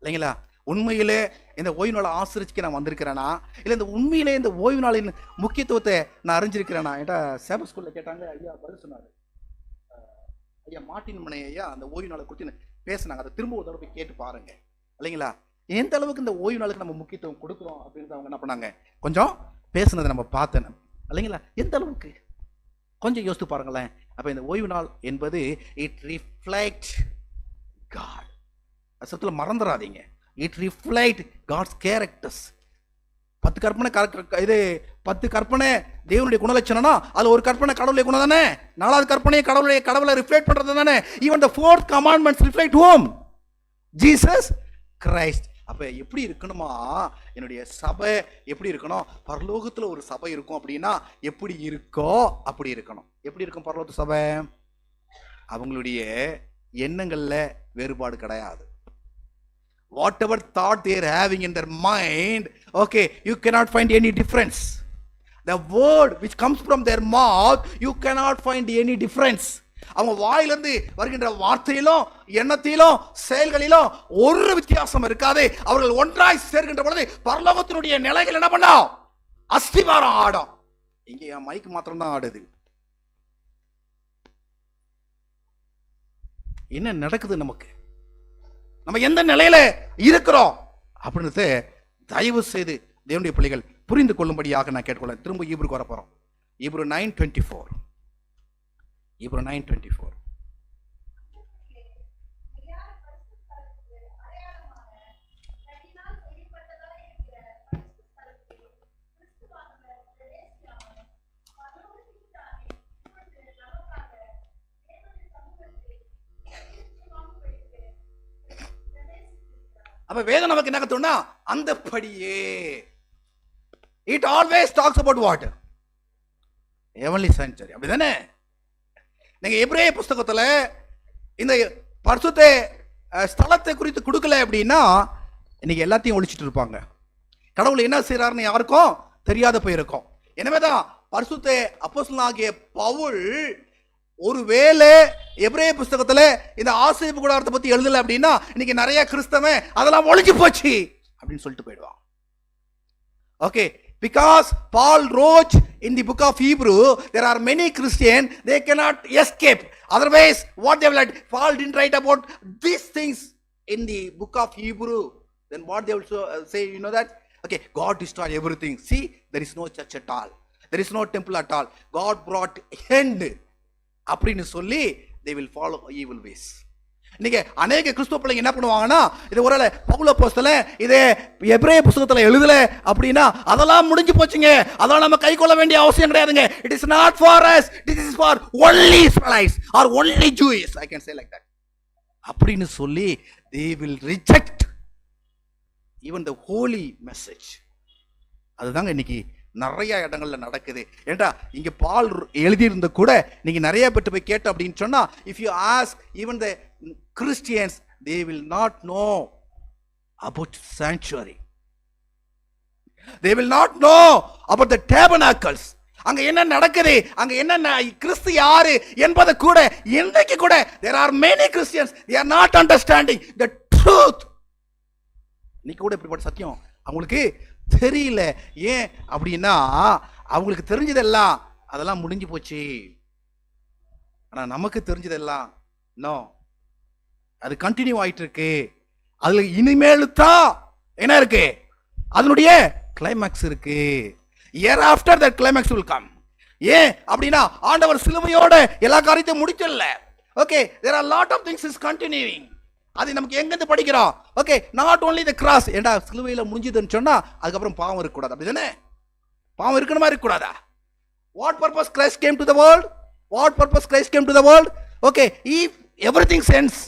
இல்லைங்களா? உண்மையிலே இந்த ஓய்வு நாளை ஆசிரிச்சுக்க நான் வந்திருக்கிறேனா, இல்லை இந்த உண்மையிலே இந்த ஓய்வு நாளின் முக்கியத்துவத்தை நான் அறிஞ்சிருக்கிறேனா? என்கிட்ட சேபத் ஸ்கூல்ல கேட்டாங்க, ஐயா பதில் சொன்னாரு. ஐயா மார்ட்டின் மனை ஐயா அந்த ஓய்வு நாளை குறித்து பேசினாங்க. அதை திரும்ப ஒரு தடவை போய் கேட்டு பாருங்க, இல்லைங்களா? எந்த அளவுக்கு இந்த ஓய்வு நாளுக்கு நம்ம முக்கியத்துவம் கொடுக்குறோம் அப்படின்னு அவங்க என்ன பண்ணாங்க, கொஞ்சம் பேசுனதை நம்ம பார்த்தேன், இல்லைங்களா? எந்த அளவுக்கு கொஞ்சம் யோசித்து பாருங்களேன். அப்ப இந்த ஓய்வு நாள் என்பது இட் ரிஃப்ளெக்ட் காட். அசத்துல மறந்துடாதீங்க, it reflect God's characters. 10 கற்பனை இது 10 கற்பனை தேவனுடைய குணலட்சணம்னா அது ஒரு கற்பனை கடவுளுடைய குணம் தானே. 4வது கற்பனை கடவுளை ரிஃப்ளெக்ட் பண்றது தானே. even the 4th commandments reflect whom? Jesus Christ. அப்ப எப்படி இருக்கணுமா என்னுடைய சபை? எப்படி இருக்கணும்? பரலோகத்துல ஒரு சபை இருக்கும் அப்படின்னா எப்படி இருக்கோ அப்படி இருக்கணும். எப்படி இருக்கும் பரலோக சபை? அவங்களுடைய எண்ணங்கள்ல வேறுபாடு கிடையாது. Whatever thought they are having in their mind, okay, you cannot find any difference. The word which comes from their mouth, you cannot find any difference. அவங்க வாயிலிருந்து வருகின்ற வார்த்தையிலும் எண்ணத்திலும் செயல்களிலும் ஒரு வித்தியாசம் இருக்காது. அவர்கள் ஒன்றாய் சேர்கின்ற பொழுது பரலோகத்தினுடைய நிலைகள் என்ன பண்ணா அஸ்திவாரம் ஆடும். இங்க என் மைக் மாத்திரம் தான் ஆடுது. என்ன நடக்குது நமக்கு? நம்ம எந்த நிலையில இருக்கிறோம் அப்படின்னு தயவு செய்து தேவனுடைய பிள்ளைகள் புரிந்து கொள்ளும்படியாக நான் கேட்டுக்கொள்ள திரும்ப ஈப்ருக்கு வர போறோம். ஈப்ரு 9:24. ஈப்ரு 9:24. அப்ப வேதம் நமக்கு என்ன கத்துனா அந்தபடியே. It always talks about what? Heavenly sanctuary. அப்படிதானே? நீங்க எபிரேய புத்தகத்துல இந்த பரிசுத்த ஸ்தலத்தை குறித்து கொடுக்கல அப்படின்னா இன்னைக்கு எல்லாத்தையும் ஒழிச்சிட்டு இருப்பாங்க. கடவுள் என்ன செய்யறாருன்னு யாருக்கும் தெரியாத போயிருக்கும். எனவேதான் பரிசுத்த அப்போஸ்தலனாகிய பவுல் ஒருவேளை எபிரேய புஸ்தகத்துல இந்த ஆசீர்வாத கூடாரத்தை பத்தி எழுதல அப்படின்னா இன்னைக்கு நிறைய கிறிஸ்தவன் அதெல்லாம் ஒழிஞ்சு போச்சு அப்படின்னு சொல்லிட்டு போயிடுவான். Okay, because Paul wrote in the book of Hebrew, there are many Christians, they cannot escape. Otherwise, what they will write, Paul didn't write about these things in the book of Hebrew. Then what they will say, you know that? Okay, God destroyed everything. See, there is no church at all. There is no temple at all. God brought end. அப்படின்னு சொல்லி they will follow evil ways. இன்னைக்கு அநேக கிறிஸ்துவ பிள்ளைங்க என்ன பண்ணுவாங்கன்னா, இது ஒருவேளை பவுல் அப்போஸ்தலன் இதே எபிரேய புத்தகத்துல எழுதல அப்படின்னா அதெல்லாம் முடிஞ்சு போச்சுங்க, அதெல்லாம் நம்ம கை கொள்ள வேண்டிய அவசியம் கிடையாதுங்க. It is not for us, this is for only Israelites or only Jews, I can say like that. அப்படின்னு சொல்லி they will reject even the holy message. அதுதாங்க இன்னைக்கு நிறைய இடங்கள்ல நடக்குது. ஏண்டா இங்க பால் எழுதியிருந்த கூட நீங்க நிறைய பேர் போய் கேட்ட அப்படின்னு சொன்னா, if you ask even the Christians they will not know about sanctuary, they will not know about the tabernacles. அங்க என்ன நடக்குது, அங்க என்ன கிறிஸ்து யாரு என்பது கூட இன்னைக்கு கூட there are many Christians, they are not understanding the truth. இன்னைக்கு கூட இப்படிப்பட்ட சத்தியம் அவங்களுக்கு தெரியல. ஏன் அப்படின்னா அவங்களுக்கு தெரிஞ்சதெல்லாம் அதெல்லாம் முடிஞ்சு போச்சு. ஆனா நமக்கு தெரிஞ்சதெல்லாம் நோ, அது கண்டினியூ ஆயிட்டு இருக்கு. அதுல இனிமேல் தான் என்ன இருக்கு, அதனுடைய கிளைமாக்ஸ் இருக்கு. Year after that climax will come. ஏன் அப்படின்னா ஆண்டவர் சிலுவையோட எல்லா காரியத்தையும் முடிக்கல. Okay, there are lot of things is continuing. அது நமக்கு எங்கிருந்து படிக்கிறோம். Okay, not only the cross. ஏண்டா சிலுவையில முடிஞ்சதுன்னு சொன்னா அதுக்கப்புறம் பாவம் இருக்கக்கூடாது, அப்படிதானே? பாவம் இருக்கணுமா இருக்கக்கூடாதா? What purpose Christ came to the world? What purpose Christ came to the world? Okay, if everything ends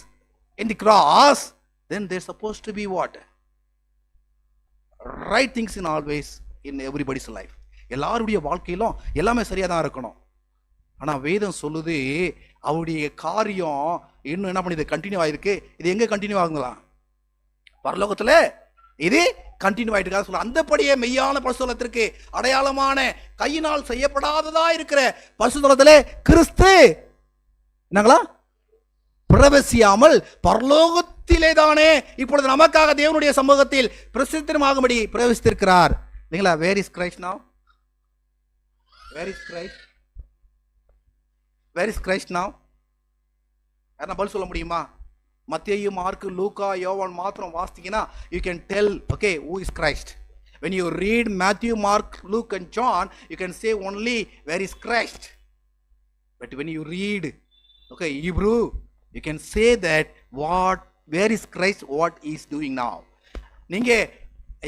in the cross, then there's supposed to be what? Right things in always in everybody's life. எல்லாருடைய வாழ்க்கையிலும் எல்லாமே சரியா தான் இருக்கணும். ஆனா வேதம் சொல்லுது அவருடைய காரியம் இன்னும் என்ன பண்ணி கண்டினியூ ஆயிருக்கு. இது எங்க கண்டினியூ ஆகுங்களா? பரலோகத்துல இது கண்டினியூ ஆயிட்டு சொல்ல. அந்தபடியே மெய்யான பரிசுத்தலத்திற்கு அடையாளமான கையினால் செய்யப்படாததா இருக்கிற பரிசுத்தலத்திலே கிறிஸ்து என்னங்களா பிரவேசியாமல் பரலோகத்திலே தானே இப்பொழுது நமக்காக தேவனுடைய சமூகத்தில் பிரசித்தமாகும்படி பிரவேசித்திருக்கிறார். இல்லைங்களா? வேர் is Christ now? Where is Christ? Where is Christ now? யாரா பதில் சொல்ல முடியுமா? மத்தேயு, மார்க்கு, லூக்கா, யோவான் மாத்திரம் வாசித்தீங்கன்னா you can tell, okay, who is Christ. When you read Matthew, Mark, Luke and John, you can say only where is Christ. But when you read, okay, Hebrew, you can say that where is Christ, what he is doing now. நீங்க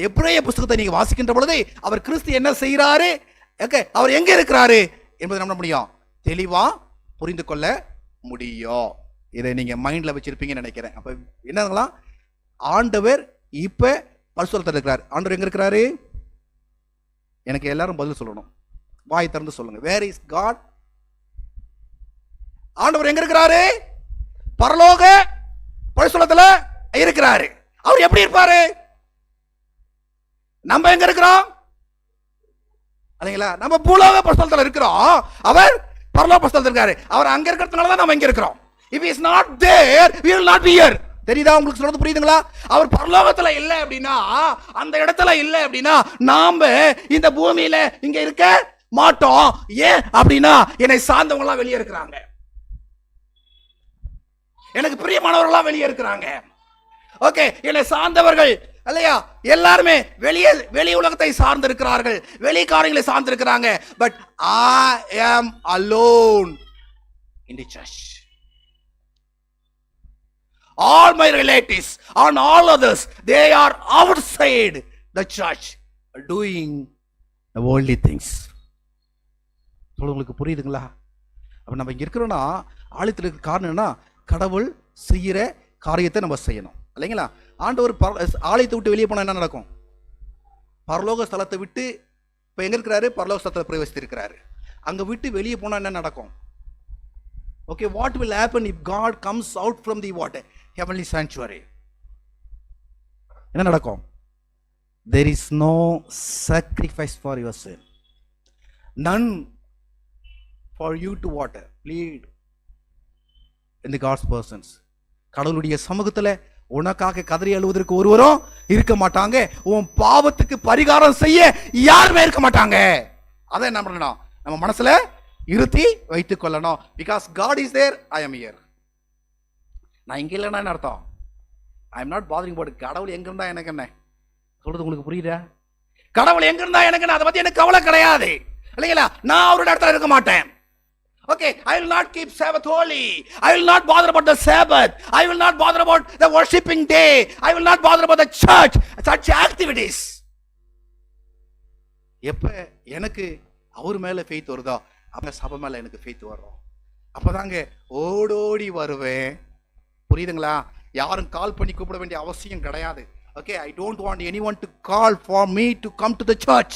எபிரேய புத்தகத்தை நீங்க வாசிக்கின்ற பொழுது அவர் கிறிஸ்து என்ன செய்கிறாரு, okay, அவர் எங்க இருக்கிறாரு என்பதை நம்ம முடியும் தெளிவா புரிந்து கொள்ள முடியும். இதை நீங்க மைண்ட்ல வச்சிருப்பீங்கன்னு நினைக்கிறேன். அப்ப என்னங்களா, ஆண்டவர் இப்ப பரிசுத்தத்தில் இருக்கிறார். ஆண்டவர் எங்க இருக்கிறாரு? எனக்கு எல்லாரும் பதில் சொல்லணும், வாய் திறந்து சொல்லுங்க. Where is God? ஆண்டவர் எங்க இருக்கிறாரு? பரலோக பரிசுத்தத்தில் இருக்கிறாரு. அவர் எப்படி இருப்பாரு? நம்ம எங்க இருக்கிறோம்? இல்லைங்களா? நம்ம பூலோக பரிசுத்தத்தில் இருக்கிறோம், அவர் பரலோக பரிசுத்தத்தில் இருக்காரு. அவர் அங்க இருக்கிறதுனால தான் நம்ம இங்க இருக்கிறோம். If he is not there, we will not be here. தெரியுதா? உங்களுக்கு சொல்றது புரியுதுங்களா? அவர் பரலோகத்துல இல்ல அப்படின்னா, அந்த இடத்துல இல்ல அப்படின்னா நாம இந்த பூமியில இங்க இருக்க மாட்டோம். ஏன் அப்படின்னா என்னை சார்ந்தவங்க எல்லாம் வெளியே இருக்கிறாங்க, எனக்கு பிரியமானவர்களா வெளியே இருக்கிறாங்க. ஓகே, என்னை சார்ந்தவர்கள் இல்லையா எல்லாருமே வெளி உலகத்தை சார்ந்து இருக்கிறார்கள், வெளி காரியங்களை சார்ந்து இருக்கிறாங்க. But I am alone in the church. All my relatives and all others, they are outside the church doing the worldly things. உங்களுக்கு புரியுதுங்களா? அப்ப நம்ம இங்க இருக்கிறோம்னா ஆலயத்தில் இருக்கிற காரணம் என்ன? கடவுள் செய்யற காரியத்தை நம்ம செய்யணும், இல்லைங்களா? ஆண்டவர் ஆலயத்தை விட்டு வெளியே போனா என்ன நடக்கும்? பரலோக ஸ்தலத்தை விட்டு இப்ப எங்க இருக்கிறாரு? பரலோக ஸ்தலத்தை பிரவேசித்திருக்கிறாரு. அங்க விட்டு வெளியே போனா என்ன நடக்கும்? Okay, what will happen if God comes out from the what? Heavenly sanctuary. என்ன நடக்கும்? there is no sacrifice for your sin, none for you to what plead in the God's persons. கடவுளுடைய சமூகத்துல உனக்காக கதறி அழுவதற்கு ஒருவரும் இருக்க மாட்டாங்க. உன் பாவத்துக்கு பரிகாரம் செய்ய யாருமே இருக்க மாட்டாங்க. அதை என்ன பண்ணணும், நம்ம மனசுல இருத்தி வைத்துக் கொள்ளணும். Because God is there, I am here. நான் இங்க இல்லைன்னா என்ன அர்த்தம்? I am not bothering about கடவுள் எங்க இருந்தா எனக்கு என்ன சொல்றது, உங்களுக்கு புரியுதா? கடவுள் எங்க இருந்தா எனக்கு என்ன, அதை பத்தி எனக்கு கவலை கிடையாது இல்லைங்களா? நான் அவரோட இடத்துல இருக்க மாட்டேன். Okay, I will not keep Sabbath holy. I will not bother about the Sabbath. I will not bother about the worshiping day. I will not bother about the church, such activities. எப்ப எனக்கு அவர் மேல faith வருதோ அப்ப சபை மேல எனக்கு faith வரும். அப்பதாங்க ஓடோடி வருவேன். புரியுதுங்களா? யாரும் கால் பண்ணி கூப்பிட வேண்டிய அவசியம் கிடையாது. Okay, I don't want anyone to call for me to come to the church.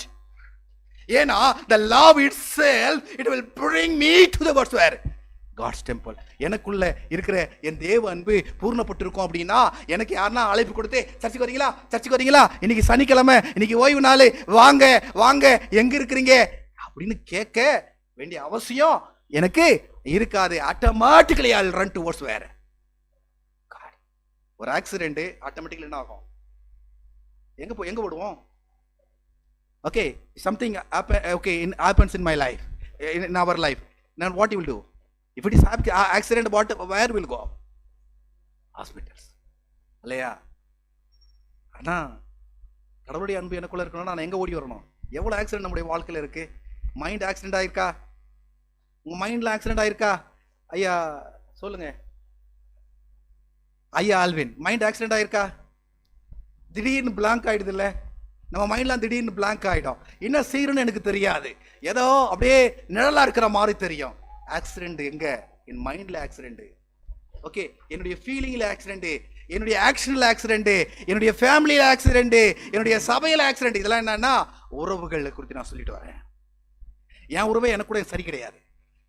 ஏன்னா the love itself, it will bring me to the where God's temple. எனக்குள்ள இருக்கிற என் தேவ அன்பு பூர்ணப்பட்டிருக்கும். அப்படின்னா எனக்கு யாருன்னா அழைப்பு கொடுத்து சர்ச்சுக்கு வரீங்களா, சர்ச்சுக்கு வரீங்களா, இன்னைக்கு சனிக்கிழமை, இன்னைக்கு ஓய்வு நாள், வாங்க வாங்க, எங்க இருக்கிறீங்க அப்படின்னு கேட்க வேண்டிய அவசியம் எனக்கு இருக்காது. Automatically I will run towards where. ஒரு ஆக்சிடென்ட் ஆட்டோமேட்டிக்கலி என்ன ஆகும், எங்க போடுவோம்? Okay, something happens in my life, in our life. Now what you will do? If it is accident, where will go? Hospitals. இல்லையா? ஆனா கடவுளுடைய அன்பு எனக்குள்ள இருக்கணும். நான் எங்க ஓடி வரணும்? எவ்வளவு ஆக்சிடென்ட் நம்முடைய வாழ்க்கையில இருக்கு. மைண்ட் ஆக்சிடென்ட் ஆயிருக்கா? உங்க மைண்ட்ல ஆக்சிடென்ட் ஆயிருக்கா? ஐயா சொல்லுங்க. ஐயா ஆல்வின், மைண்ட் ஆக்சிடென்ட் ஆயிருக்கா? திடீர்னு பிளாங்க் ஆயிடுது இல்ல, நம்ம மைண்ட்லாம் திடீர்னு பிளாங்க் ஆகிடும். என்ன செய்யணும்னு எனக்கு தெரியாது, ஏதோ அப்படியே நிழலா இருக்கிற மாதிரி தெரியும். ஆக்சிடென்ட் எங்க? என் மைண்ட்ல ஆக்சிடென்ட். ஓகே, என்னுடைய ஃபீலிங்ல ஆக்சிடென்ட், என்னுடைய ஆக்ஷன்ல ஆக்சிடென்ட், என்னுடைய ஃபேமிலியில ஆக்சிடென்ட், என்னுடைய சபையில ஆக்சிடென்ட். இதெல்லாம் என்னன்னா உறவுகளை குறித்து நான் சொல்லிட்டு வரேன். என் உறவே எனக்கு கூட சரி கிடையாது,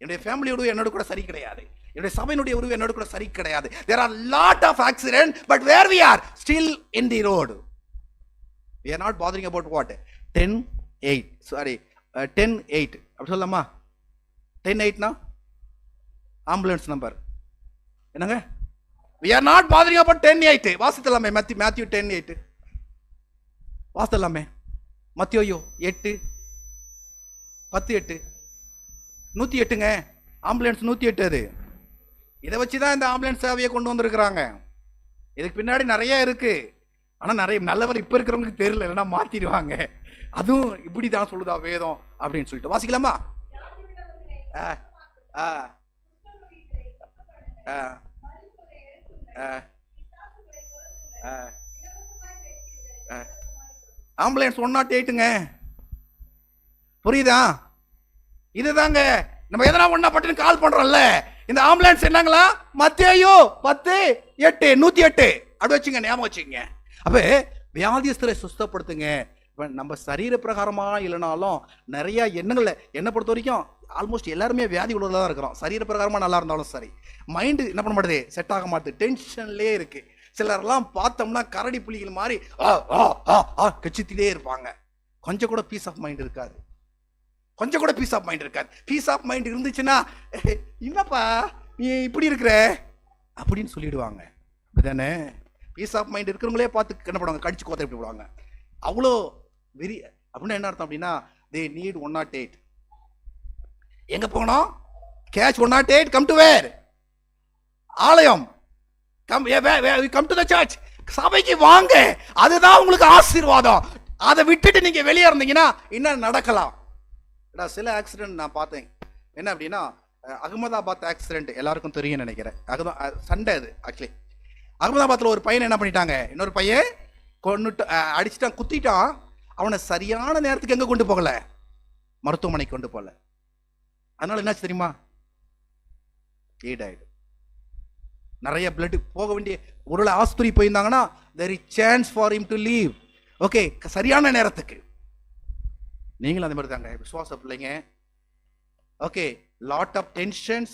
என்னுடைய ஃபேமிலியோட என்னோட கூட சரி கிடையாது, என்னுடைய சபையினுடைய உறவு என்னோட கூட சரி கிடையாது. There are lot of accident, but where we are still in the road. We are not bothering about what 10:8 sorry 10:8 அப்படி சொல்லலாமா? 10:8 னா ஆம்புலன்ஸ் நம்பர் என்னங்க? We are not bothering about 10:8. வாசித்தலாமே மேத்யூ 10:8 வாசித்தலாமே. மத்தேயு 8:10 108ங்க. ஆம்புலன்ஸ் 108 அது. இதை வச்சுதான் இந்த ஆம்புலன்ஸ் சேவையை கொண்டு வந்திருக்கிறாங்க. இதுக்கு பின்னாடி நிறைய இருக்கு. ஆனா நிறைய நல்லவர் இப்ப இருக்கிறவங்களுக்கு தெரியல, இல்லைன்னா மாத்திடுவாங்க. அதுவும் இப்படிதான் சொல்லுதா வேதம் அப்படின்னு சொல்லிட்டு வாசிக்கலாமா? ஆம்புலன்ஸ் 108ங்க. புரியுதா? இதுதாங்க நம்ம எதனா ஒன்னா பட்டுன்னு கால் பண்றோம்ல, இந்த ஆம்புலன்ஸ் என்னங்களா? மத்தேயு 10:8 108 அப்படி வச்சுங்க, ஞாபகம் வச்சுங்க. அப்ப வியாதியஸ்தரை சுத்தப்படுத்துங்க. நம்ம சரீர பிரகாரமா இல்லைனாலும் நிறைய எண்ணங்கள்ல, என்னை பொறுத்த வரைக்கும் ஆல்மோஸ்ட் எல்லாருமே வியாதி உள்ளதா தான் இருக்கிறோம். சரீர பிரகாரமா நல்லா இருந்தாலும் சரி, மைண்டு என்ன பண்ண மாட்டேது, செட் ஆக மாட்டேது, டென்ஷன்லயே இருக்கு. சிலர்லாம் பார்த்தோம்னா கரடி புலிகள் மாதிரி கச்சித்திலே இருப்பாங்க. கொஞ்சம் கூட பீஸ் ஆஃப் மைண்ட் இருக்காது, கொஞ்சம் கூட பீஸ் ஆஃப் மைண்ட் இருக்காது. பீஸ் ஆஃப் மைண்ட் இருந்துச்சுன்னா என்னப்பா நீ இப்படி இருக்கிற அப்படின்னு சொல்லிடுவாங்க. அப்படிதானே? பீஸ் ஆஃப் மைண்ட் இருக்கிறவங்களே பார்த்து என்ன பண்ணுவாங்க, கடிச்சு கோத்த எப்படி விடுவாங்க. அவ்வளோ வெறி. அப்படின்னா என்ன அர்த்தம் அப்படின்னா, தே நீட் 108. எங்க போகணும்? கேட்ச் 108. கம் டு வேர்? ஆலயம். Come to the church. சபைக்கு வாங்க, அதுதான் உங்களுக்கு ஆசீர்வாதம். அதை விட்டுட்டு நீங்க வெளியே இருந்தீங்கன்னா என்ன நடக்கலாம்? சில ஆக்சிடென்ட் நான் பார்த்தேன். என்ன அப்படின்னா, அகமதாபாத் ஆக்சிடென்ட் எல்லாருக்கும் தெரியும் நினைக்கிறேன். சண்டை அது. ஆக்சுவலி அகமதாபாத்தில் ஒரு பையனை என்ன பண்ணிட்டாங்க, இன்னொரு பையன் கொண்டுட்டு அடிச்சுட்டான், குத்திட்டான். அவனை சரியான நேரத்துக்கு எங்க கொண்டு போகல, மருத்துவமனைக்கு கொண்டு போகல. அதனால என்னாச்சு தெரியுமா? ஏடாயிடு. நிறைய பிளட் போக வேண்டிய, ஒரு ஆஸ்பத்திரி போயிருந்தாங்கன்னா there is chance for him to leave. Okay, சரியான நேரத்துக்கு. நீங்களும் அந்த மாதிரி தாங்க விசுவாச பிள்ளைங்க. ஓகே, லாட் ஆஃப் டென்ஷன்ஸ்,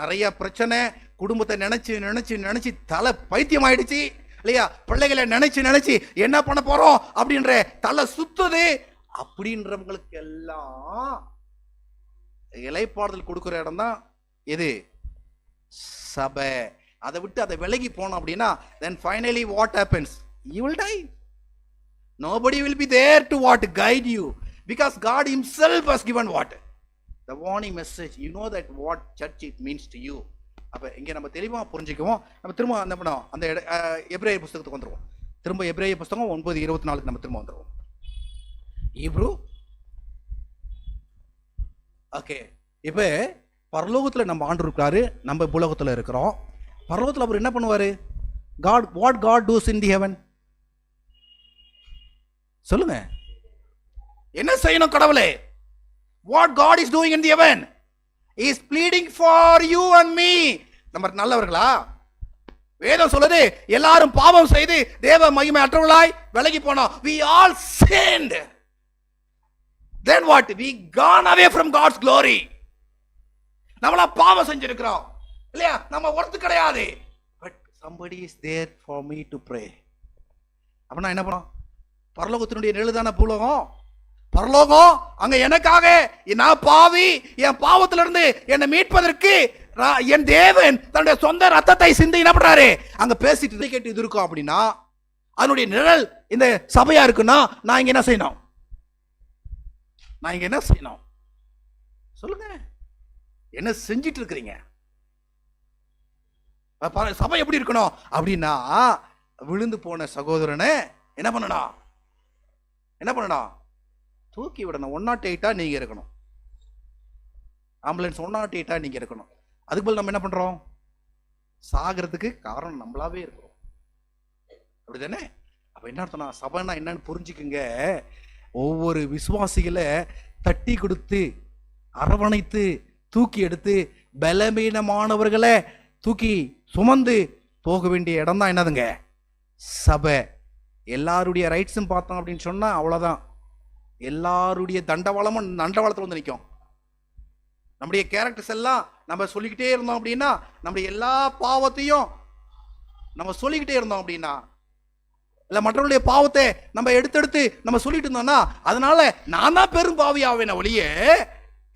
நிறைய பிரச்சனை, குடும்பத்தை நினைச்சு நினைச்சு நினைச்சு தலை பைத்தியம் ஆயிடுச்சு. இல்லையா? பிள்ளைகளை நினைச்சு நினைச்சு என்ன பண்ண போறோம் அப்படின்ற தலை சுத்துது. அப்படின்றவங்களுக்கு எல்லாம் இலைப்பாறுதல் கொடுக்கிற இடம் தான் எது? சபை. அதை விட்டு அதை விலகி போனோம் அப்படின்னா then finally what happens? You will die. Nobody will be there to what? Guide you, because God himself has given what? The warning message. You know that what church it means to you. அப்ப இங்க நம்ம தெளிவா புரிஞ்சுக்குவோம். நம்ம திரும்ப என்ன பண்ணோம், அந்த எபிரேய புத்தகத்துக்கு வந்துருவோம். திரும்ப எபிரேய புத்தகம் 9:24 நம்ம திரும்ப வந்துருவோம். ஹீப்ரு. ஓகே, இப்ப பரலோகத்துல நம்ம ஆண்டு இருக்காரு, நம்ம பூலோகத்துல இருக்கிறோம். பரலோகத்துல அவர் என்ன பண்ணுவாரு? what God does in the heaven? சொல்லுங்க, என்ன செய்யணும் கடவுளே? what God is doing in the heaven? He is pleading for you and me. நம்ம நல்லவர்களா? வேதம் சொல்லுது எல்லாரும் பாவம் செய்து தேவ மகிமை அற்றவர்களாய் விலகி போனோம். we all sinned. then what? we gone away from God's glory. நம்மளா பாவம் செஞ்சிருக்கிறோம் இல்லையா? நம்ம ஒருத்து கிடையாது. but somebody is there for me to pray. அப்படின்னா என்ன பண்ணோம்? பரலோகத்தினுடைய நிழல்தான பூலோகம். பரலோகம் அங்க எனக்காக, நான் பாவி, என் பாவத்திலிருந்து என்னை மீட்பதற்கு என் தேவன் தன்னுடைய சொந்த ரத்தத்தை சிந்தி என்ன பண்றாரு? அங்க பேசிட்டு கேட்டு இது இருக்கும். அப்படின்னா அதனுடைய நிழல் இந்த சபையா இருக்குன்னா நான் இங்க என்ன செய்யணும்? நான் இங்க என்ன செய்யணும் சொல்லுங்க? என்ன செஞ்சிட்டு இருக்கிறீங்க? சபை எப்படி இருக்கணும் அப்படின்னா, விழுந்து போன சகோதரனை என்ன பண்ணணும்? என்ன பண்ணணும்? தூக்கி விடணும். 108 நீங்க இருக்கணும். ஆம்புலன்ஸ் 108 நீங்க இருக்கணும். அதுக்கு பதில் நம்ம என்ன பண்றோம்? சாகிறதுக்கு காரணம் நம்மளாவே இருக்கிறோம். அப்படிதானே? அப்ப என்ன அர்த்தம்னா, சபைனா என்னன்னு புரிஞ்சுக்குங்க. ஒவ்வொரு விசுவாசிகளை தட்டி கொடுத்து அரவணைத்து தூக்கி எடுத்து பலவீனமானவர்களை தூக்கி சுமந்து போக வேண்டிய இடம் தான் என்னதுங்க? சபை. எல்லாருடைய ரைட்ஸும் பார்த்தோம் அப்படின்னு சொன்னா அவ்வளவுதான். எல்லாருடைய தண்டவாளமும் நண்டவாளத்தில் வந்து நிற்கும். நம்முடைய கேரக்டர்ஸ் எல்லாம் நம்ம சொல்லிக்கிட்டே இருந்தோம் அப்படின்னா, நம்முடைய எல்லா பாவத்தையும் நம்ம சொல்லிக்கிட்டே இருந்தோம் அப்படின்னா, இல்ல மற்றவருடைய பாவத்தை நம்ம எடுத்தெடுத்து நம்ம சொல்லிட்டு இருந்தோம்னா, அதனால நான் தான் பெரும் பாவி ஆவேன ஒழிய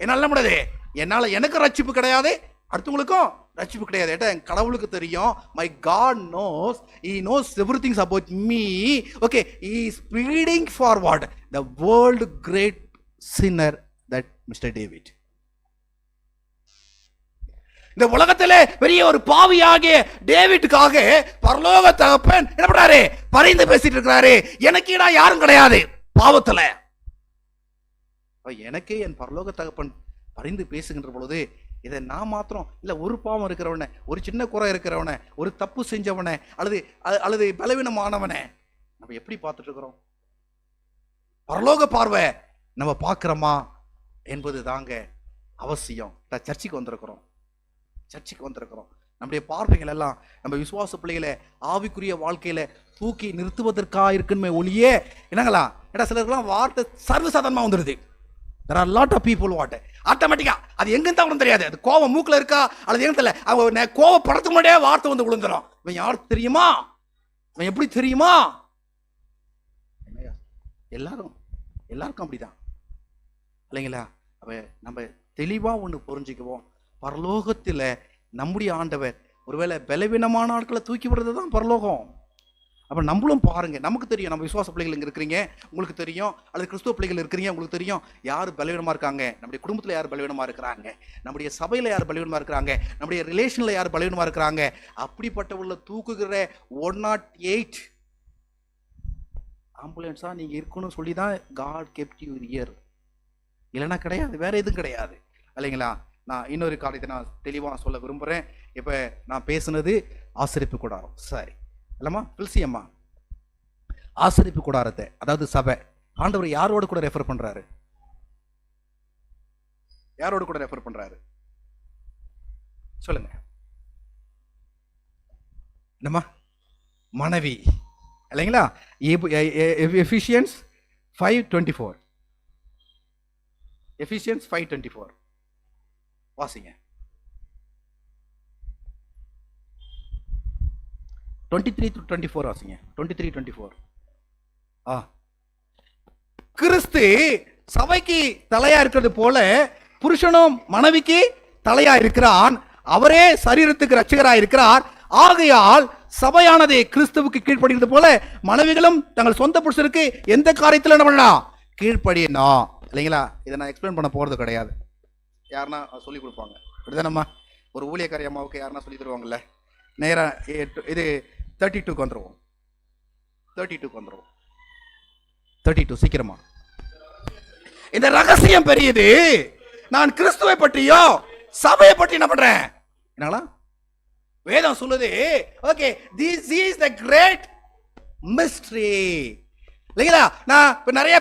என்னால முடியாது. என்னால எனக்கு ரட்சிப்பு கிடையாது, அடுத்தவங்களுக்கும் ரட்சிப்பு கிடையாது. கடவுளுக்கு தெரியும். my God knows, he knows everything about me. okay, he is pleading for what? the world great sinner, that Mr. David. இந்த உலகத்திலே பெரிய ஒரு பாவியாகிய டேவிட்டுக்காக பரலோக தகப்பன் என்ன பண்றாரு? பரிந்து பேசிட்டு இருக்கிறாரு. எனக்கு யாரும் கிடையாது பாவத்துல. எனக்கு என் பரலோக தகப்பன் பரிந்து பேசுகின்ற பொழுது இதை நான் மாத்திரம் இல்ல, ஒரு பாவம் இருக்கிறவனை, ஒரு சின்ன குறை இருக்கிறவனை, ஒரு தப்பு செஞ்சவனை, அல்லது பலவீனமானவனை நம்ம எப்படி பார்த்துட்டு இருக்கிறோம்? பரலோக பார்வை நம்ம பார்க்கிறோமா என்பது தாங்க அவசியம். சர்ச்சைக்கு வந்திருக்கிறோம். நம்முடைய பார்வைகள் எல்லாம் நம்ம விசுவாச பிள்ளைகளை ஆவிக்குரிய வாழ்க்கையில தூக்கி நிறுத்துவதற்காக இருக்குன்னு ஒளியே என்னங்களா? சிலருக்குலாம் வார்த்தை சர்வசாதாரணமா வந்துடுது. There are a lot of people what? ஆட்டோமேட்டிக்கா அது எங்க இருந்தாலும் தெரியாது. அது கோவம் மூக்குல இருக்கா அல்லது எங்க தெரியல, அவங்க கோவப்படுறதுக்கு முன்னாடியே வார்த்தை வந்து விழுந்துரும். இவன் யார் தெரியுமா? இவன் எப்படி தெரியுமா? எல்லாருக்கும் அப்படிதான் இல்லைங்களா? அப்ப நம்ம தெளிவா ஒண்ணு புரிஞ்சுக்குவோம். பரலோகத்துல நம்முடைய ஆண்டவர் ஒருவேளை பலவீனமான ஆட்களை தூக்கி விடுறது தான் பரலோகம். அப்ப நம்மளும் பாருங்க, நமக்கு தெரியும். நம்ம விசுவாச பிள்ளைகள் இங்க இருக்கிறீங்க, உங்களுக்கு தெரியும். அல்லது கிறிஸ்துவ பிள்ளைகள் இருக்கிறீங்க, உங்களுக்கு தெரியும் யார் பலவீனமா இருக்காங்க. நம்முடைய குடும்பத்துல யார் பலவீனமா இருக்கிறாங்க, நம்முடைய சபையில யார் பலவீனமா இருக்கிறாங்க, நம்முடைய ரிலேஷன்ல யார் பலவீனமா இருக்கிறாங்க. அப்படிப்பட்டவள்ள தூக்குகிற 108 ஆம்புலன்ஸா நீங்க இருக்கணும்னு சொல்லிதான் God kept you here. இல்லைன்னா கிடையாது, வேற எதுவும் கிடையாது இல்லைங்களா? நான் இன்னொரு காரியத்தை நான் தெளிவா சொல்ல விரும்புறேன். இப்ப நான் பேசுனது ஆசரிப்பு கூடாரம், சரி இல்லம்மா பில்சி அம்மா? ஆசரிப்பு கூடாரத்தை, அதாவது சபை, ஆண்டவர் யாரோடு கூட ரெஃபர் பண்றாரு? யாரோடு கூட ரெஃபர் பண்றாரு சொல்லுங்க? என்னம்மா? மனைவி இல்லைங்களா? எஃபிஷியன்ஸ் 5:24. எஃபிஷியன்ஸ் 5:24 வாசிங்க. 23-24 வாசிங்க. 23-24. கிறிஸ்து சபைக்கு தலையா இருக்கிறது போல புருஷனும் மனைவிக்கு தலையா இருக்கிறான். அவரே சரீரத்துக்கு ரட்சகராய் இருக்கிறார். ஆகையால் சபையானது கிறிஸ்துவுக்கு கீழ்ப்படுகிறது போல மனைவிகளும் தங்கள் சொந்த புருஷருக்கு எந்த காரியத்தில் என்ன பண்ணலாம்? கீழ்ப்படியணும். இல்லைங்களா? இதை நான் எக்ஸ்பிளைன் பண்ண போறது கிடையாது. யாருன்னா சொல்லி கொடுப்பாங்க. இப்படிதானம்மா ஒரு ஊழியக்காரி அம்மாவுக்கு யாருன்னா சொல்லி தருவாங்கல்ல. நேரா இது 32க்கு வந்துருவோம். 32 சீக்கிரமா. இந்த ரகசியம் பெரியது. நான் கிறிஸ்துவை பற்றியோ சபையை பற்றி என்ன பண்றேன்? என்னங்களா வேதம் சொல்லுது. Okay, this is the great mystery. இல்லைங்களா? நான் நிறைய